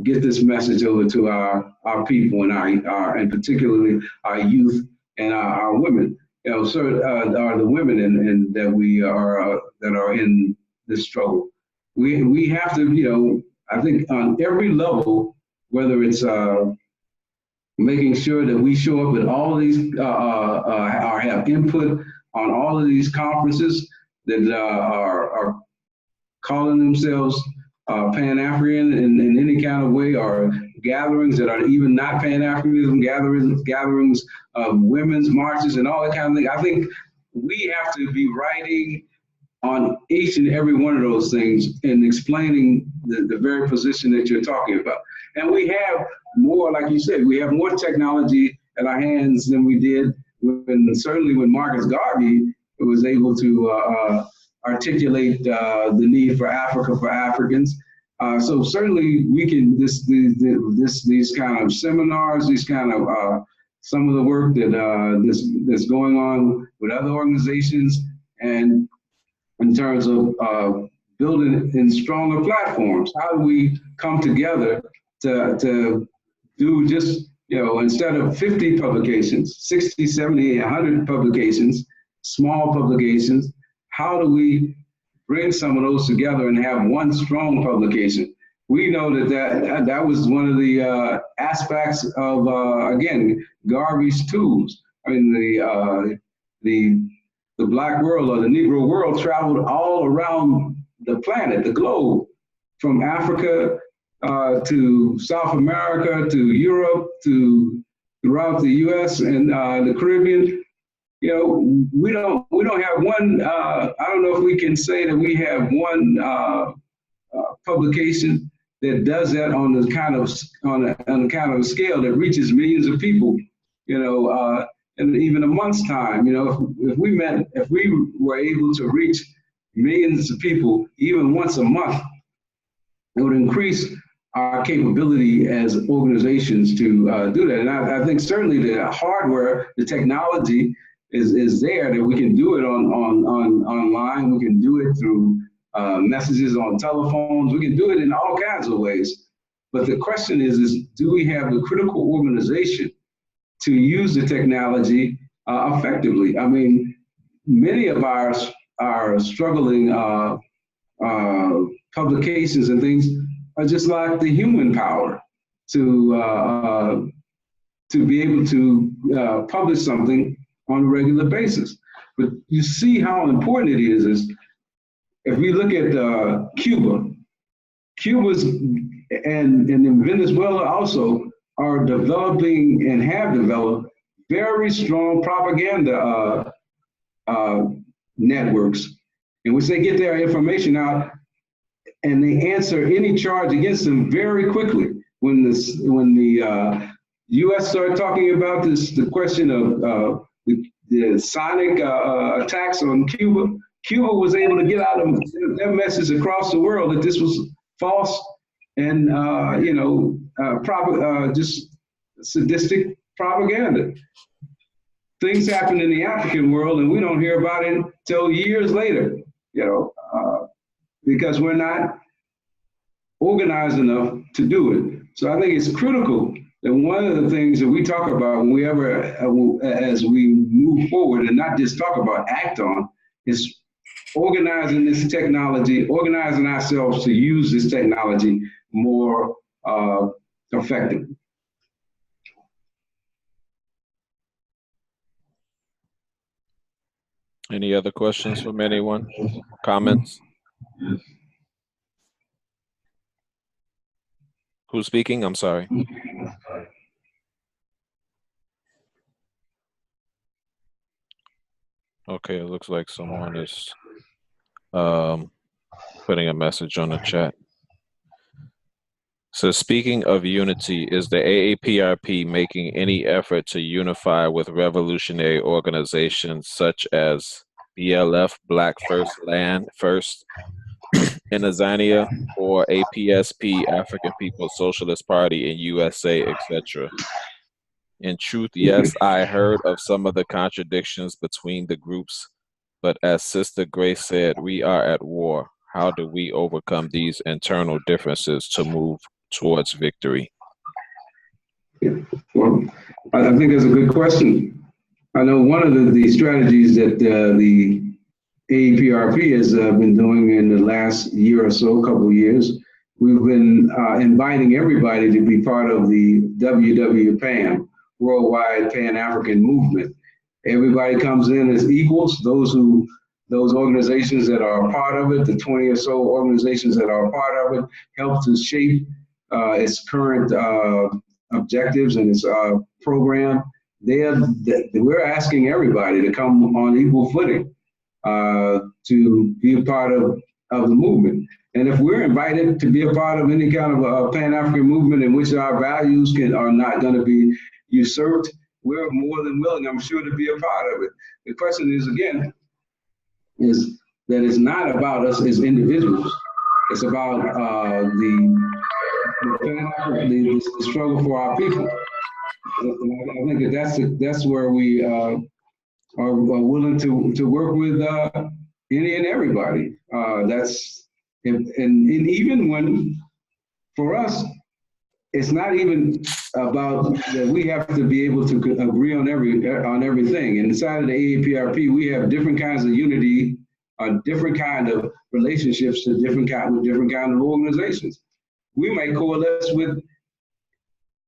get this message over to our people and particularly our youth and our women. Are the women and that we are that are in this struggle. We have to, I think on every level, whether it's making sure that we show up at all of these or have input on all of these conferences that are calling themselves Pan-African in any kind of way, or gatherings that are even not Pan-Africanism, gatherings of women's marches and all that kind of thing. I think we have to be writing on each and every one of those things and explaining the very position that you're talking about. And we have more, like you said, we have more technology at our hands than we did certainly when Marcus Garvey was able to articulate the need for Africa for Africans. So certainly we can, these kind of seminars, these kind of, some of the work that that's going on with other organizations, and in terms of building in stronger platforms. How do we come together to do just, instead of 50 publications, 60, 70, 100 publications, small publications, how do we bring some of those together and have one strong publication? We know that was one of the aspects of, again, Garvey's tools. I mean, the Black world, or the Negro world, traveled all around the planet, the globe, from Africa to South America, to Europe, to throughout the U.S. and the Caribbean. We don't have one. I don't know if we can say that we have one publication that does that on the kind of scale that reaches millions of people. And even a month's time, if we were able to reach millions of people even once a month, it would increase our capability as organizations to do that. And I think certainly the hardware, the technology is there, that we can do it online. We can do it through messages on telephones. We can do it in all kinds of ways. But the question is do we have the critical organization to use the technology effectively? I mean, many of our struggling publications and things are just like the human power to be able to publish something on a regular basis. But you see how important it is if we look at Cuba's and in Venezuela also are developing and have developed very strong propaganda networks in which they get their information out and they answer any charge against them very quickly. When the U.S. started talking about the question of the sonic attacks on Cuba, Cuba was able to get out of their message across the world that this was false and just sadistic propaganda. Things happen in the African world and we don't hear about it until years later, because we're not organized enough to do it. So I think it's critical that one of the things that we talk about as we move forward, and not just talk about, act on, is organizing this technology, organizing ourselves to use this technology more effectively. Any other questions from anyone? Comments? Who's speaking? I'm sorry. Okay, it looks like someone is putting a message on the chat. So speaking of unity, is the AAPRP making any effort to unify with revolutionary organizations such as BLF, Black First Land First, in Tanzania, or APSP, African People's Socialist Party in USA, etc.? In truth, yes, I heard of some of the contradictions between the groups, but as Sister Grace said, we are at war. How do we overcome these internal differences to move towards victory? Yeah. Well, I think that's a good question. I know one of the strategies that the AAPRP has been doing in the last year or so, couple of years, we've been inviting everybody to be part of the WWPAM, Worldwide Pan-African Movement. Everybody comes in as equals. Those organizations that are a part of it, the 20 or so organizations that are a part of it, help to shape its current objectives and its program. We're asking everybody to come on equal footing to be a part of the movement. And if we're invited to be a part of any kind of a Pan-African movement in which our values are not going to be usurped, we're more than willing, I'm sure, to be a part of it. The question is, again, is that it's not about us as individuals. It's about the struggle for our people. And I think that's where we are willing to work with any and everybody. And even when, for us, it's not even about that we have to be able to agree on everything. Inside of the AAPRP, we have different kinds of unity, different kind of relationships with different kind of organizations. We might coalesce with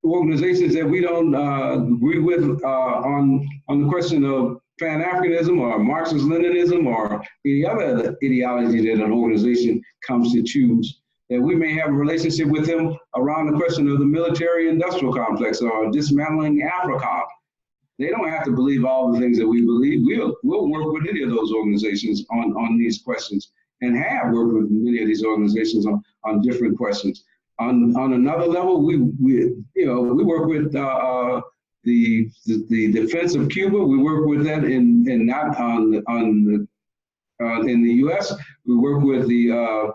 organizations that we don't agree with on the question of Pan-Africanism or Marxist-Leninism or any other ideology that an organization comes to choose. That we may have a relationship with them around the question of the military-industrial complex or dismantling AFRICOM. They don't have to believe all the things that we believe. We'll work with any of those organizations on these questions, and have worked with many of these organizations on different questions. On another level, we work with the defense of Cuba. We work with that in the U.S. We work with the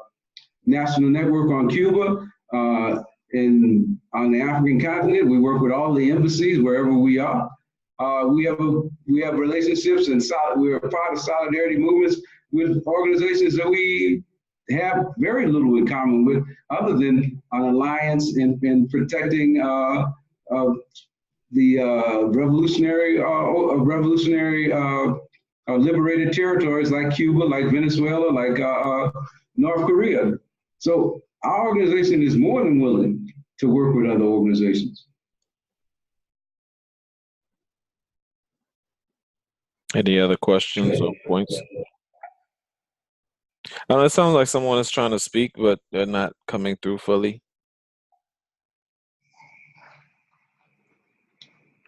National Network on Cuba. On the African continent, we work with all the embassies wherever we are. We have relationships, and we're a part of solidarity movements with organizations that we have very little in common with, other than an alliance in protecting the revolutionary liberated territories like Cuba, like Venezuela, like North Korea. So our organization is more than willing to work with other organizations. Any other questions or points? It sounds like someone is trying to speak, but they're not coming through fully.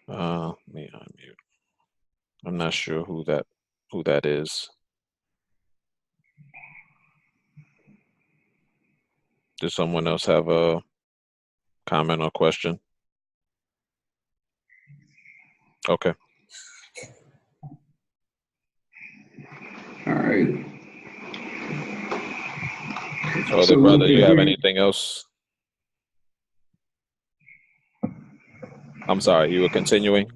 Let me unmute. I'm not sure who that is. Does someone else have a comment or question? Okay. All right. So, brother, you have anything else? I'm sorry, you were continuing?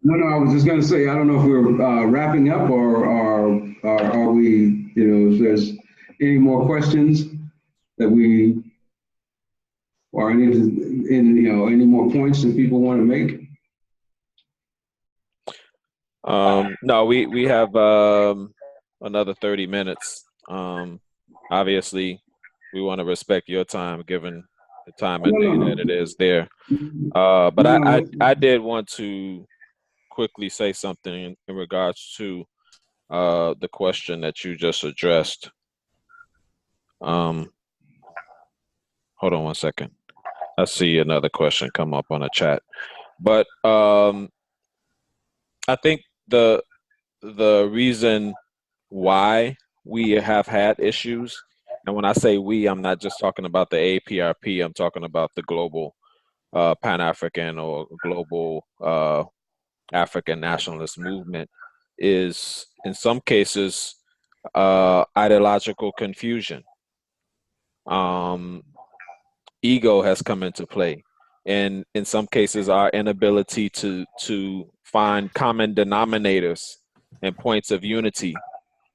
No, I was just going to say, I don't know if we're wrapping up or are we, if there's any more questions that we, or any more points that people want to make? No, we have another 30 minutes. Obviously, we want to respect your time, given the time and day that it is there. But I did want to quickly say something in regards to the question that you just addressed. Hold on one second. I see another question come up on the chat, but I think the reason why we have had issues, and when I say we, I'm not just talking about the AAPRP, I'm talking about the global Pan-African or global African nationalist movement, is in some cases ideological confusion. Ego has come into play, and in some cases our inability to find common denominators and points of unity,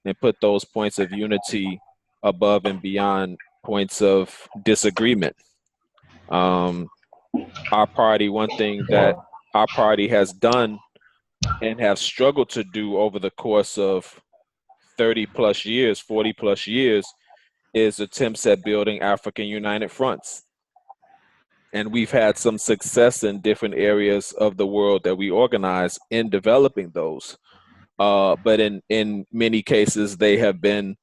and put those points of unity above and beyond points of disagreement. One thing that our party has done and have struggled to do over the course of 30 plus years, 40 plus years, is attempts at building African United Fronts. And we've had some success in different areas of the world that we organize in developing those. But in many cases, they have been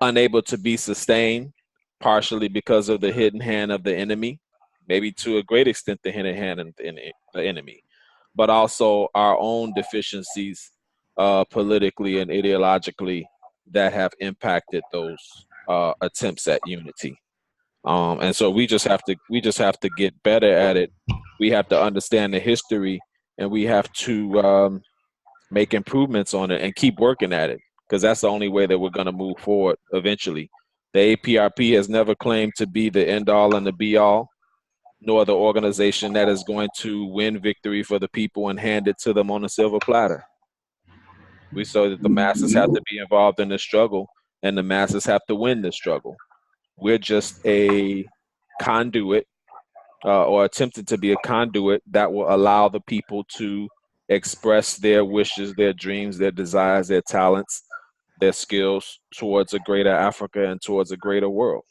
unable to be sustained, partially because of the hidden hand of the enemy, maybe to a great extent the hidden hand of the enemy, but also our own deficiencies politically and ideologically that have impacted those attempts at unity. And so we just have to get better at it. We have to understand the history, and we have to make improvements on it and keep working at it, because that's the only way that we're going to move forward eventually. The APRP has never claimed to be the end all and the be all, nor the organization that is going to win victory for the people and hand it to them on a silver platter. We saw that the masses have to be involved in the struggle, and the masses have to win the struggle. We're just a conduit, or attempting to be a conduit that will allow the people to express their wishes, their dreams, their desires, their talents, their skills towards a greater Africa and towards a greater world.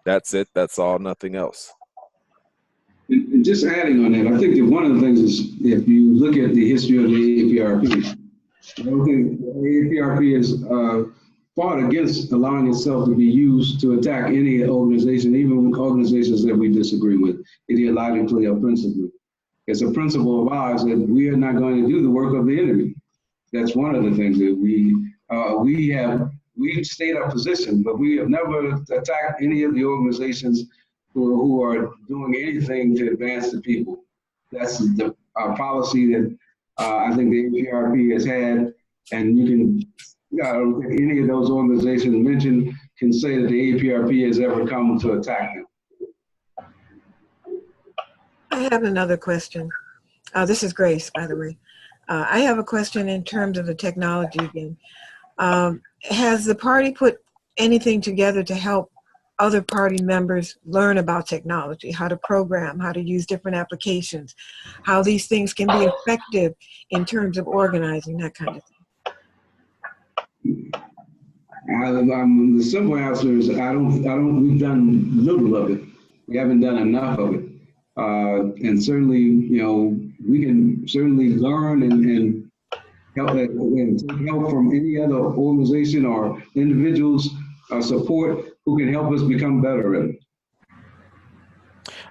That's it. That's all, nothing else. And just adding on that, I think that one of the things is, if you look at the history of the AAPRP, I don't think the AAPRP has fought against allowing itself to be used to attack any organization, even organizations that we disagree with, ideologically or principally. It's a principle of ours that we are not going to do the work of the enemy. That's one of the things that we've stayed our position, but we have never attacked any of the organizations who are doing anything to advance the people. That's our policy that I think the APRP has had, and you can, I don't think any of those organizations mentioned can say that the APRP has ever come to attack them. I have another question. This is Grace, by the way. I have a question in terms of the technology again. Has the party put anything together to help other party members learn about technology, how to program, how to use different applications, how these things can be effective in terms of organizing, that kind of thing? The simple answer is we've done little of it. We haven't done enough of it. And certainly, we can certainly learn and help and take help from any other organization or individuals support who can help us become better at it.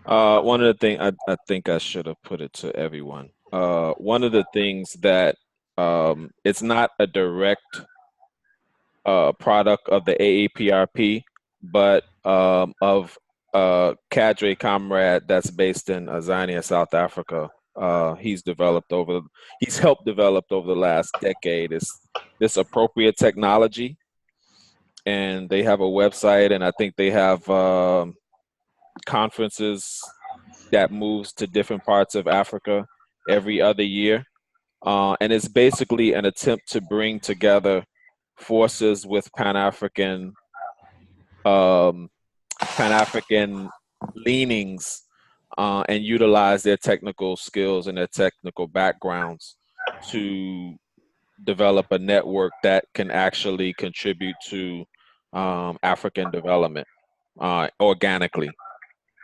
One of the things, I think I should have put it to everyone. One of the things that it's not a direct product of the AAPRP, but of a cadre comrade that's based in Azania, South Africa. He's helped develop over the last decade this appropriate technology. And they have a website, and I think they have conferences that moves to different parts of Africa every other year. And it's basically an attempt to bring together forces with Pan-African leanings and utilize their technical skills and their technical backgrounds to develop a network that can actually contribute to African development organically.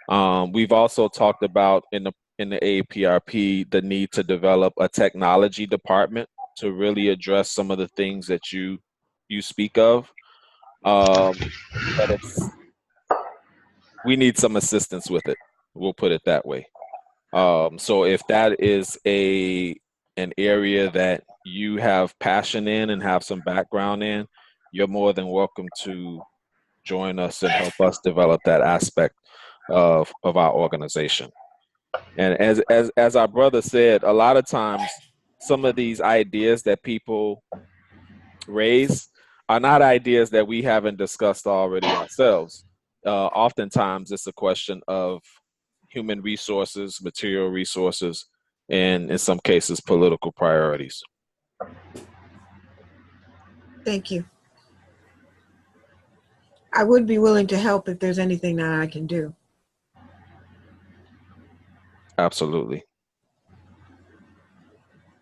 We've also talked about in the AAPRP the need to develop a technology department to really address some of the things that you speak of. But we need some assistance with it. We'll put it that way. So if that is an area that you have passion in and have some background in, you're more than welcome to join us and help us develop that aspect of our organization. And as our brother said, a lot of times some of these ideas that people raise are not ideas that we haven't discussed already ourselves. Oftentimes it's a question of human resources, material resources, and in some cases, political priorities. Thank you. I would be willing to help if there's anything that I can do. Absolutely.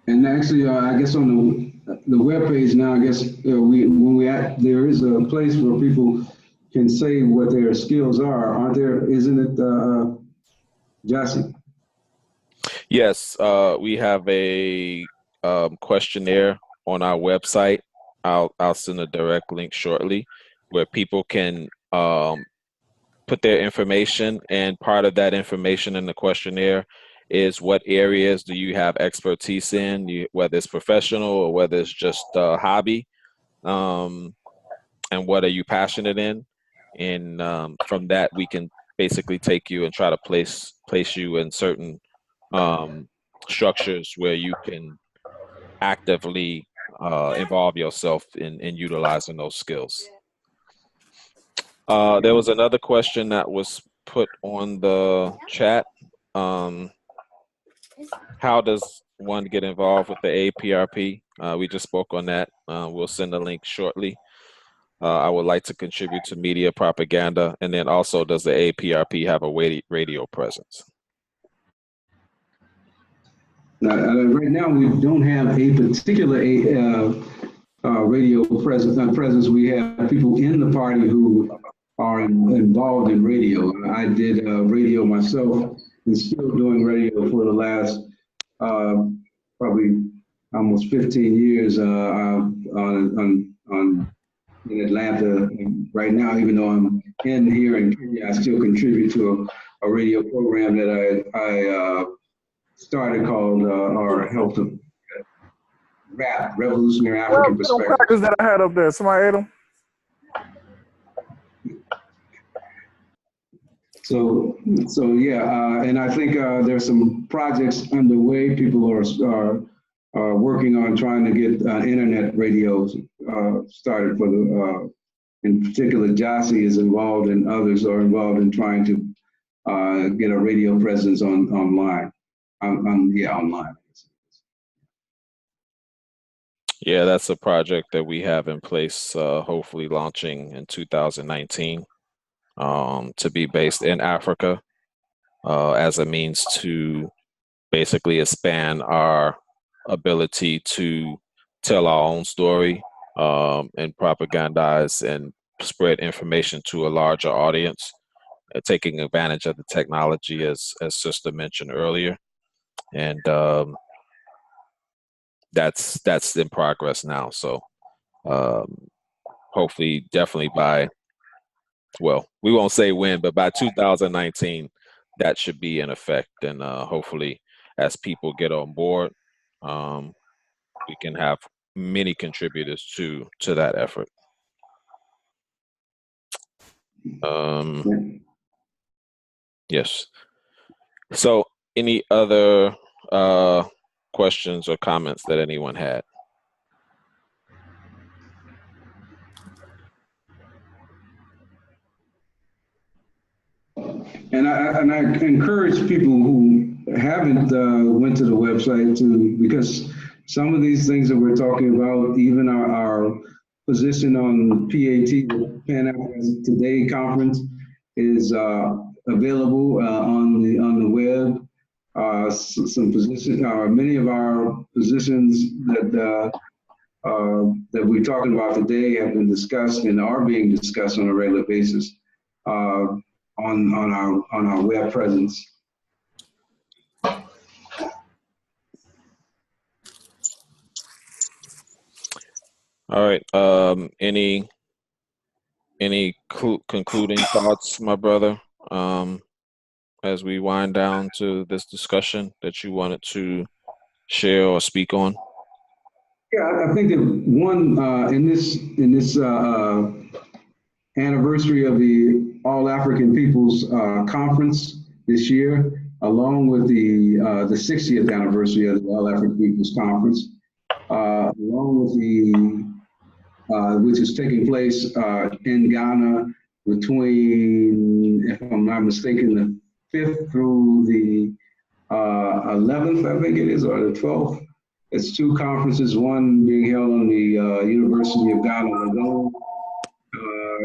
And actually, I guess on the webpage now, I guess there is a place where people can say what their skills are, aren't there? Isn't it, Jassy? Yes, we have a questionnaire on our website. I'll send a direct link shortly where people can put their information, and part of that information in the questionnaire is what areas do you have expertise in, whether it's professional or whether it's just a hobby, and what are you passionate in. And from that, we can basically take you and try to place you in certain structures where you can actively involve yourself in utilizing those skills. There was another question that was put on the chat. How does one get involved with the AAPRP? We just spoke on that. We'll send a link shortly. I would like to contribute to media propaganda. And then also, does the AAPRP have a radio presence? Right now, we don't have a particular radio presence. We have people in the party who are involved in radio. I did radio myself and still doing radio for the last probably almost 15 years in Atlanta. Right now, even though I'm here in Kenya, I still contribute to a radio program that I started called or helped to RAP, Revolutionary African Perspective. Crackers that I had up there, somebody ate them. So yeah, and I think there's some projects underway. People are working on trying to get internet radios started for the, in particular, Jassy is involved and others are involved in trying to get a radio presence online. Online. Yeah, that's a project that we have in place, hopefully launching in 2019, to be based in Africa as a means to basically expand our ability to tell our own story and propagandize and spread information to a larger audience, taking advantage of the technology as Sister mentioned earlier. And that's in progress now. So hopefully, definitely by, well, we won't say when, but by 2019, that should be in effect. And hopefully, as people get on board, we can have many contributors to that effort. Yes. So any other questions or comments that anyone had? And I encourage people who haven't went to the website to, because some of these things that we're talking about, even our position on PAT, the Pan-Africanism Today conference, is available on the web. Some positions, many of our positions that we're talking about today have been discussed and are being discussed on a regular basis on our web presence. All right. Any concluding thoughts, my brother, as we wind down to this discussion that you wanted to share or speak on? Yeah, I think that one in this anniversary of the All African Peoples Conference this year, along with the 60th anniversary of the All African Peoples Conference, along with the which is taking place in Ghana between, if I'm not mistaken, the 5th through the 11th, I think it is, or the 12th. It's two conferences, one being held on the University of Ghana alone.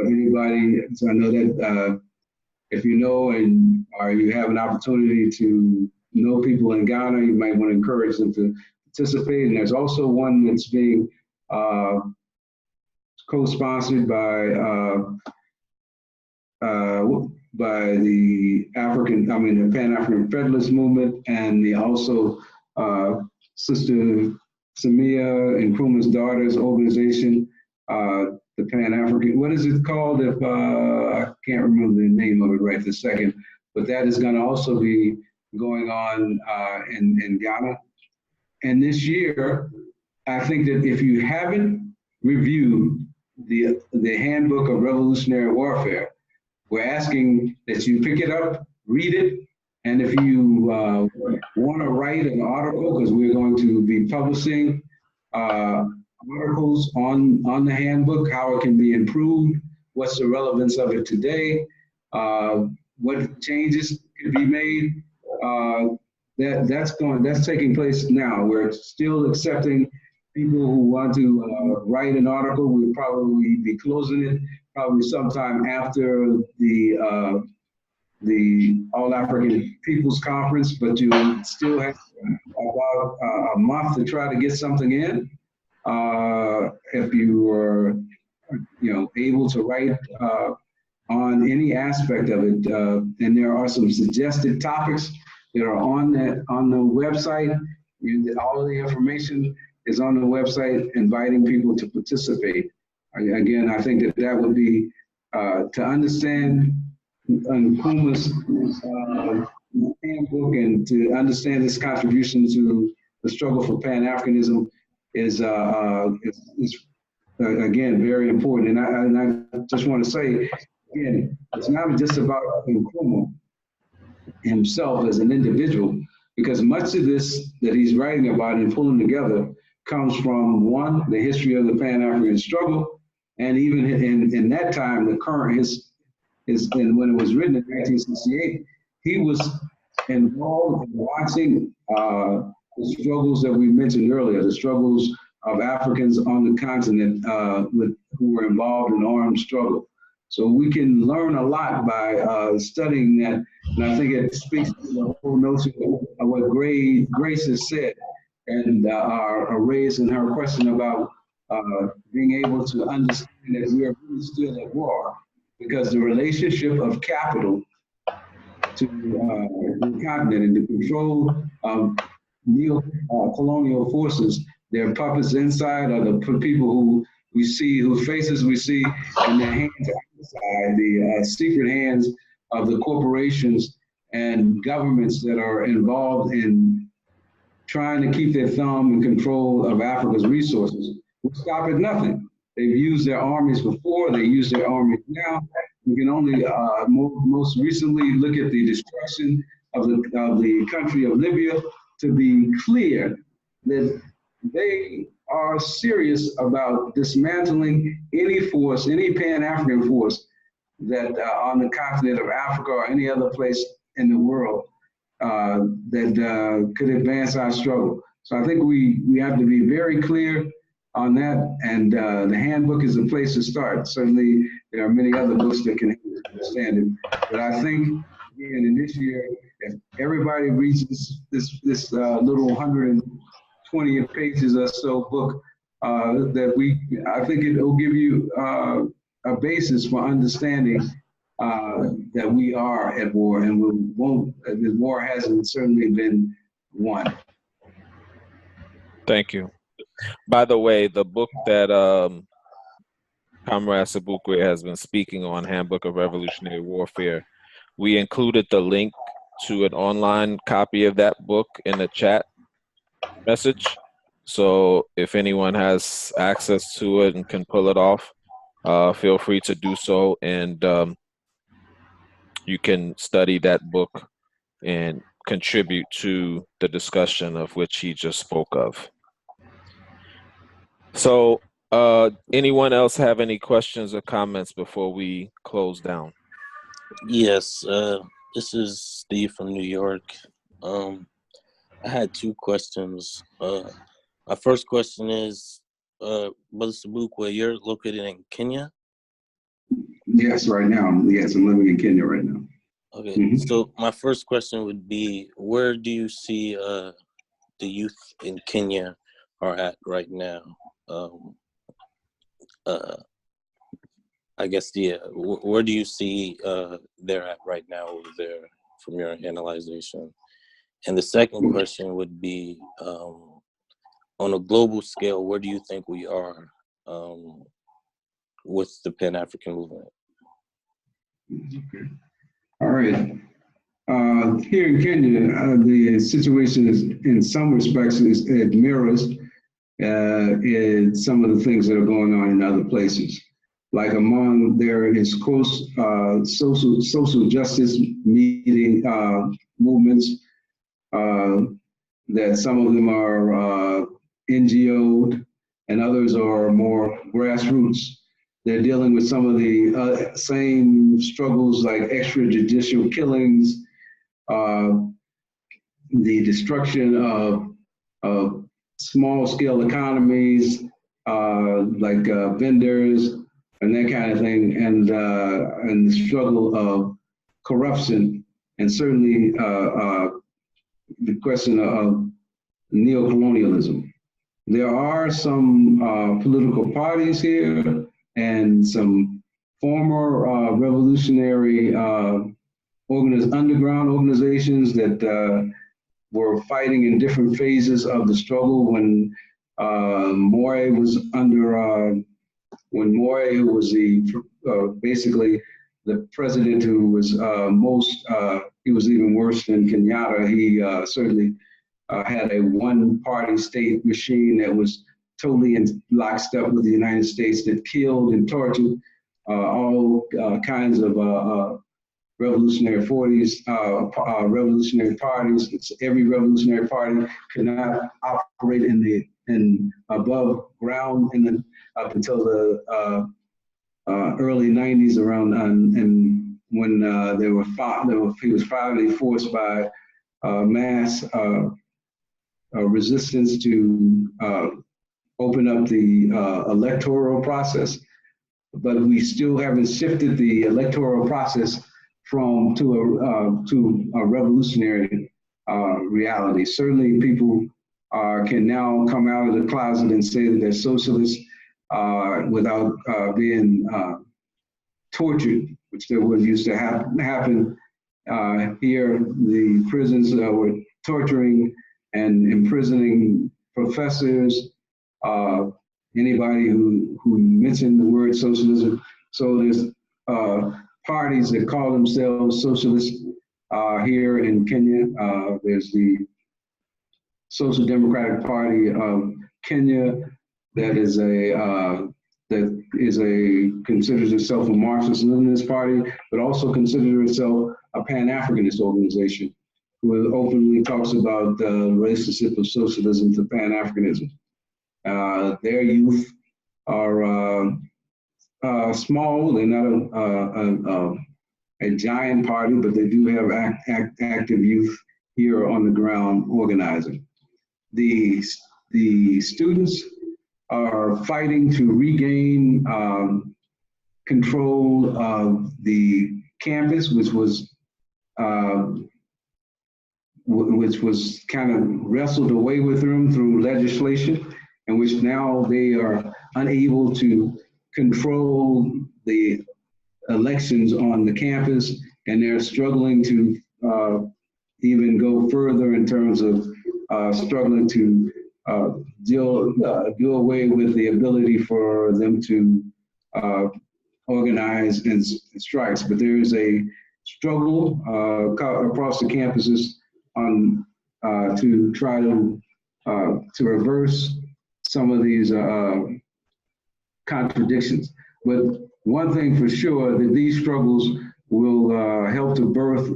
Anybody, so I know that if you know or you have an opportunity to know people in Ghana, you might want to encourage them to participate. And there's also one that's being co-sponsored by the Pan-African Federalist Movement, and also Sister Samia Nkrumah's daughter's organization, the Pan-African, what is it called? If I can't remember the name of it right this second, but that is going to also be going on in Ghana. And this year, I think that if you haven't reviewed the Handbook of Revolutionary Warfare, we're asking that you pick it up, read it, and if you want to write an article, because we're going to be publishing our articles on the handbook, how it can be improved, what's the relevance of it today, what changes could be made. That's taking place now. We're still accepting people who want to write an article. We'll probably be closing it probably sometime after the All African Peoples Conference, but you still have about a month to try to get something in. If you are, able to write on any aspect of it, and there are some suggested topics that are on the website. All of the information is on the website, inviting people to participate. Again, I think that would be to understand Nkrumah's handbook and to understand his contribution to the struggle for Pan-Africanism is again very important. And I just want to say, again, it's not just about Nkrumah himself as an individual, because much of this that he's writing about and pulling together comes from, one, the history of the Pan-African struggle, and even in that time, the current and when it was written in 1968, he was involved in watching the struggles that we mentioned earlier, the struggles of Africans on the continent who were involved in armed struggle. So we can learn a lot by studying that, and I think it speaks to the whole notion of what Grace has said, and raised in her question about being able to understand that we are really still at war, because the relationship of capital to the continent and the control of neo-colonial forces, their puppets inside are the people who we see, whose faces we see, and their hands outside, the secret hands of the corporations and governments that are involved in trying to keep their thumb and control of Africa's resources, will stop at nothing. They've used their armies before, they use their armies now. We can only most recently look at the destruction of the country of Libya to be clear that they are serious about dismantling any force, any Pan-African force that on the continent of Africa or any other place in the world that could advance our struggle. So I think we have to be very clear on that, and the handbook is a place to start. Certainly, there are many other books that can understand it, but I think again in this year, if everybody reads this little 120 pages or so book, I think it will give you a basis for understanding that we are at war, and the war hasn't certainly been won. Thank you. By the way, the book that Comrade Sobukwe has been speaking on, Handbook of Revolutionary Warfare, we included the link to an online copy of that book in the chat message. So if anyone has access to it and can pull it off, feel free to do so, and you can study that book and contribute to the discussion of which he just spoke of. So anyone else have any questions or comments before we close down? Yes, this is Steve from New York. I had two questions. My first question is, Brother Sobukwe, you're located in Kenya? Yes, right now. Yes, I'm living in Kenya right now. Okay, so my first question would be, where do you see the youth in Kenya are at right now? I guess, yeah, where do you see they're at right now over there from your analyzation? And the second question would be, on a global scale, where do you think we are with the Pan-African movement? Okay. All right. Here in Kenya, the situation is, in some respects, it mirrors in some of the things that are going on in other places. Like among there is social justice movements that some of them are NGO'd, and others are more grassroots. They're dealing with some of the same struggles like extrajudicial killings, the destruction of small-scale economies, like vendors and that kind of thing, and the struggle of corruption, and certainly the question of neo-colonialism. There are some political parties here and some former revolutionary underground organizations that were fighting in different phases of the struggle when Moy was under, when Moy was basically the president who was he was even worse than Kenyatta. He certainly had a one-party state machine that was totally in lockstep with the United States, that killed and tortured all kinds of revolutionary parties. Every revolutionary party could not operate in above ground up until the early 90s around, and when he was finally forced by mass resistance to open up the electoral process. But we still haven't shifted the electoral process to a revolutionary reality. Certainly people can now come out of the closet and say that they're socialists without being tortured, which there was used to happen here. The prisons were torturing and imprisoning professors, anybody who mentioned the word socialism. So there's parties that call themselves socialists here in Kenya. There's the Social Democratic Party of Kenya that considers itself a Marxist-Leninist party, but also considers itself a Pan-Africanist organization, who openly talks about the relationship of socialism to Pan-Africanism. Their youth are small. They're not a giant party, but they do have active youth here on the ground organizing. The students are fighting to regain control of the campus, which was kind of wrestled away with them through legislation, in which now they are unable to control the elections on the campus, and they're struggling to even go further in terms of struggling to do away with the ability for them to organize in strikes. But there is a struggle across the campuses to try to reverse some of these contradictions. But one thing for sure, that these struggles will help to birth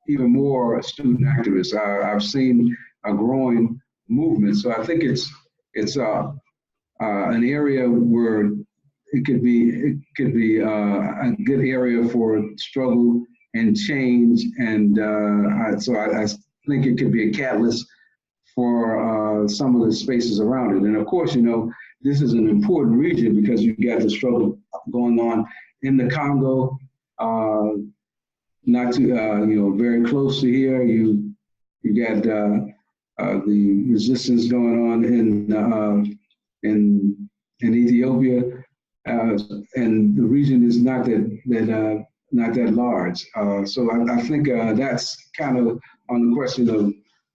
even more student activists. I've seen a growing movement, so I think it's an area where it could be a good area for struggle and change, and so I think it could be a catalyst for some of the spaces around it. And of course, you know, this is an important region because you've got the struggle going on in the Congo, not too, very close to here. You got the resistance going on in Ethiopia, and the region is not that large. So I think that's kind of on the question of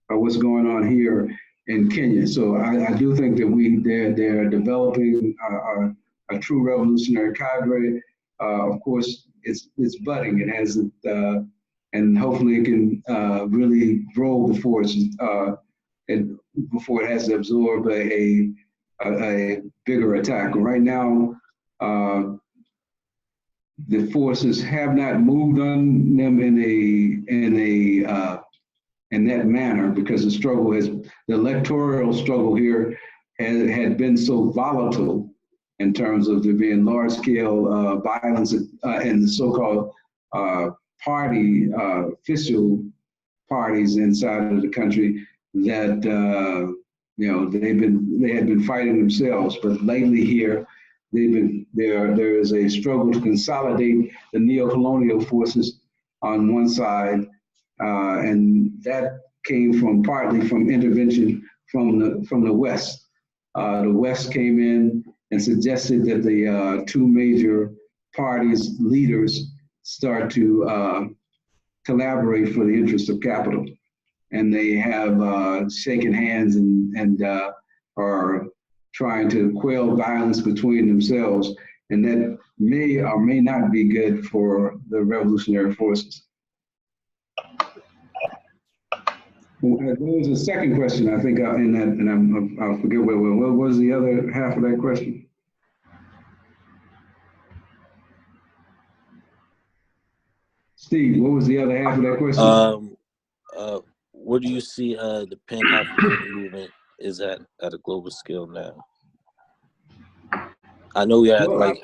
what's going on here in Kenya. So I do think that they're developing a true revolutionary cadre. Of course, it's budding. It hasn't, and hopefully it can really grow before it has to absorb a bigger attack. Right now, the forces have not moved on them in that manner, because the electoral struggle here had been so volatile in terms of there being large-scale violence in the so-called party, official parties inside of the country that they had been fighting themselves, but lately here there is a struggle to consolidate the neo-colonial forces on one side, and that came partly from intervention from the West. The West came in and suggested that the two major parties' leaders start to collaborate for the interest of capital. And they have shaken hands and are trying to quell violence between themselves. And that may or may not be good for the revolutionary forces. There was a second question, I think, in that, and I'll forget what was the other half of that question? Steve, what was the other half of that question? Where do you see the Pan-African movement is at a global scale now? I know we're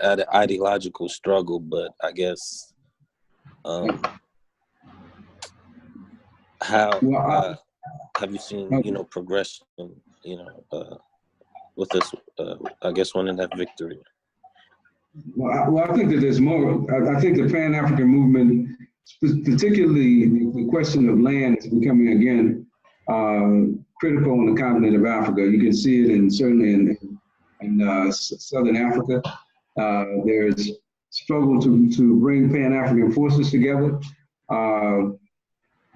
at an ideological struggle, but I guess how have you seen progression with this I guess winning that victory? Well, I think that there's more. I think the Pan-African movement, particularly the question of land, is becoming again critical on the continent of Africa. You can see it certainly in Southern Africa. There's struggle to bring Pan-African forces together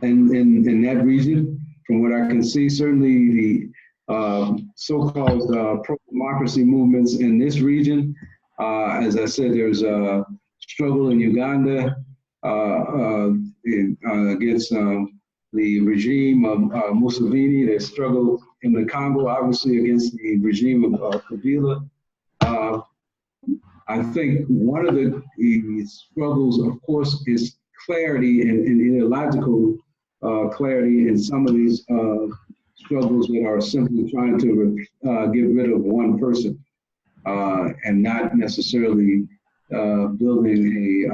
in that region. From what I can see, certainly the so-called pro-democracy movements in this region. As I said, there's a struggle in Uganda against the regime of Museveni. There's struggle in the Congo, obviously, against the regime of Kabila. I think one of the struggles, of course, is clarity and ideological clarity in some of these struggles that are simply trying to get rid of one person and not necessarily building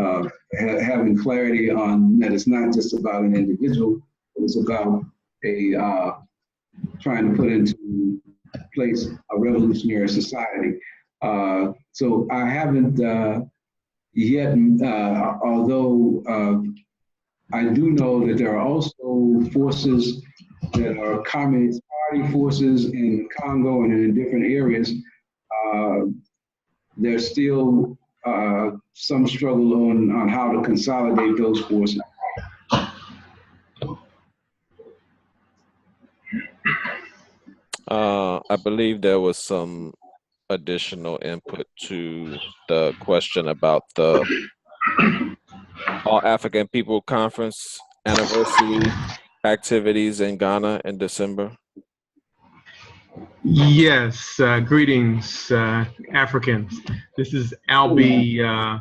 having clarity on that it's not just about an individual, but it's about trying to put into place a revolutionary society. So I haven't yet, although I do know that there are also forces that are Communist Party forces in Congo and in different areas. There's still some struggle on how to consolidate those forces. I believe there was some additional input to the question about the All African People Conference anniversary activities in Ghana in December. Yes, greetings, Africans. This is Albie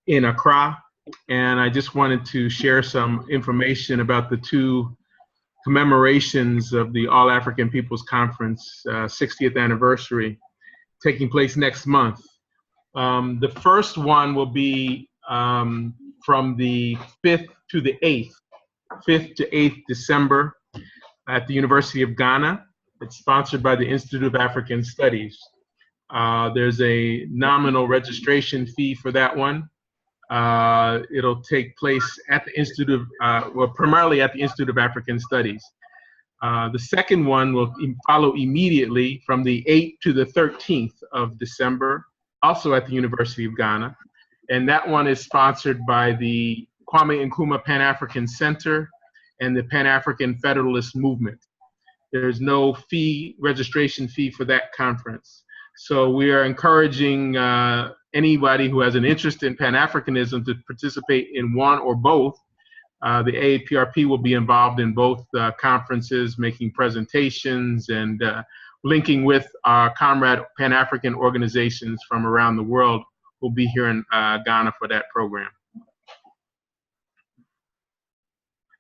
in Accra, and I just wanted to share some information about the two commemorations of the All African People's Conference 60th anniversary taking place next month. The first one will be from the 5th to the 8th, 5th to 8th December at the University of Ghana. It's sponsored by the Institute of African Studies. There's a nominal registration fee for that one. It'll take place at the Institute of, well, primarily at the Institute of African Studies. The second one will follow immediately from the 8th to the 13th of December, also at the University of Ghana. And that one is sponsored by the Kwame Nkrumah Pan-African Center and the Pan-African Federalist Movement. There's no fee, registration fee for that conference. So we are encouraging anybody who has an interest in Pan-Africanism to participate in one or both. The A-APRP will be involved in both conferences, making presentations and linking with our comrade Pan-African organizations from around the world who will be here in Ghana for that program.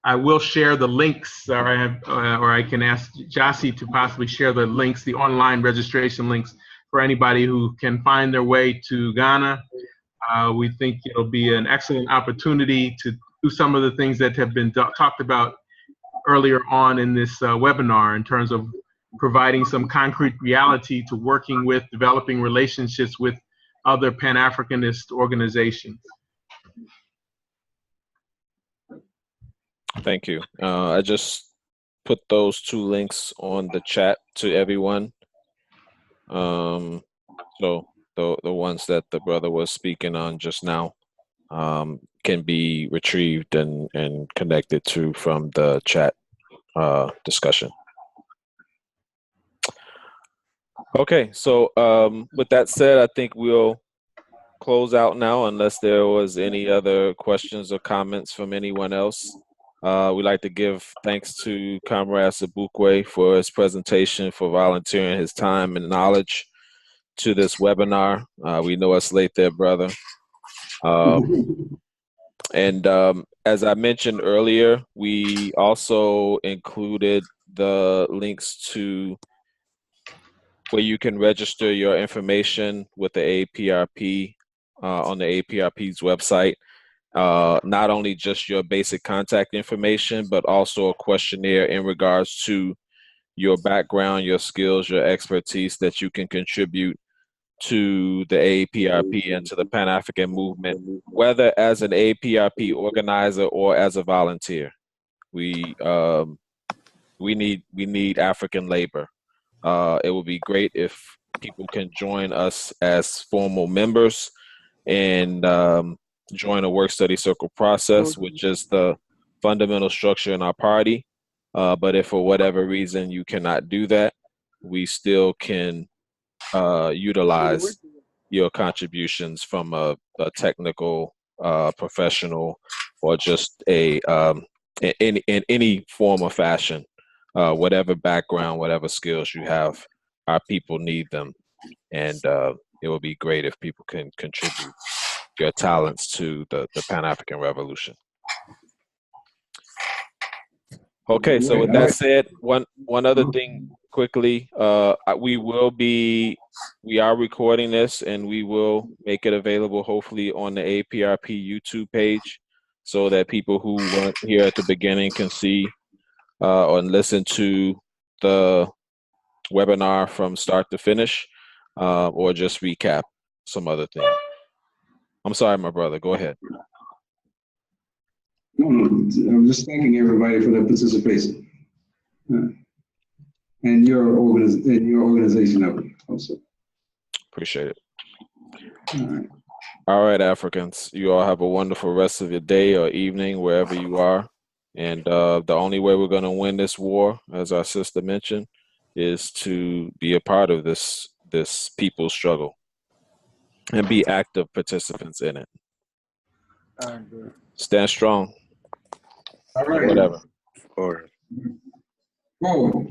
I will share the links, or I can ask Jassy to possibly share the links, the online registration links, for anybody who can find their way to Ghana. We think it'll be an excellent opportunity to do some of the things that have been talked about earlier on in this webinar, in terms of providing some concrete reality to working with, developing relationships with other Pan-Africanist organizations. Thank you. I just put those 2 links on the chat to everyone. So the ones that the brother was speaking on just now can be retrieved and connected to from the chat discussion. Okay, so with that said, I think we'll close out now, unless there was any other questions or comments from anyone else. We'd like to give thanks to Comrade Sobukwe for his presentation, for volunteering his time and knowledge to this webinar. We know it's late there, brother. And as I mentioned earlier, we also included the links to where you can register your information with the AAPRP on the AAPRP's website. Not only just your basic contact information, but also a questionnaire in regards to your background, your skills, your expertise that you can contribute to the AAPRP and to the Pan-African movement, whether as an AAPRP organizer or as a volunteer. We need African labor. It would be great if people can join us as formal members and join a work study circle process, which is the fundamental structure in our party. But if for whatever reason you cannot do that, we still can utilize your contributions from a technical, professional, or just in any form or fashion. Whatever background, whatever skills you have, our people need them. And it would be great if people can contribute your talents to the Pan-African Revolution. Okay, so with that said, one other thing quickly, we are recording this and we will make it available hopefully on the AAPRP YouTube page, so that people who weren't here at the beginning can see or listen to the webinar from start to finish, or just recap some other thing. I'm sorry, my brother, go ahead. No, I'm just thanking everybody for their participation. And your organization of it also. Appreciate it. All right. All right, Africans, you all have a wonderful rest of your day or evening, wherever you are. And the only way we're going to win this war, as our sister mentioned, is to be a part of this people's struggle and be active participants in it. Stand strong. All right. Whatever. Or Oh.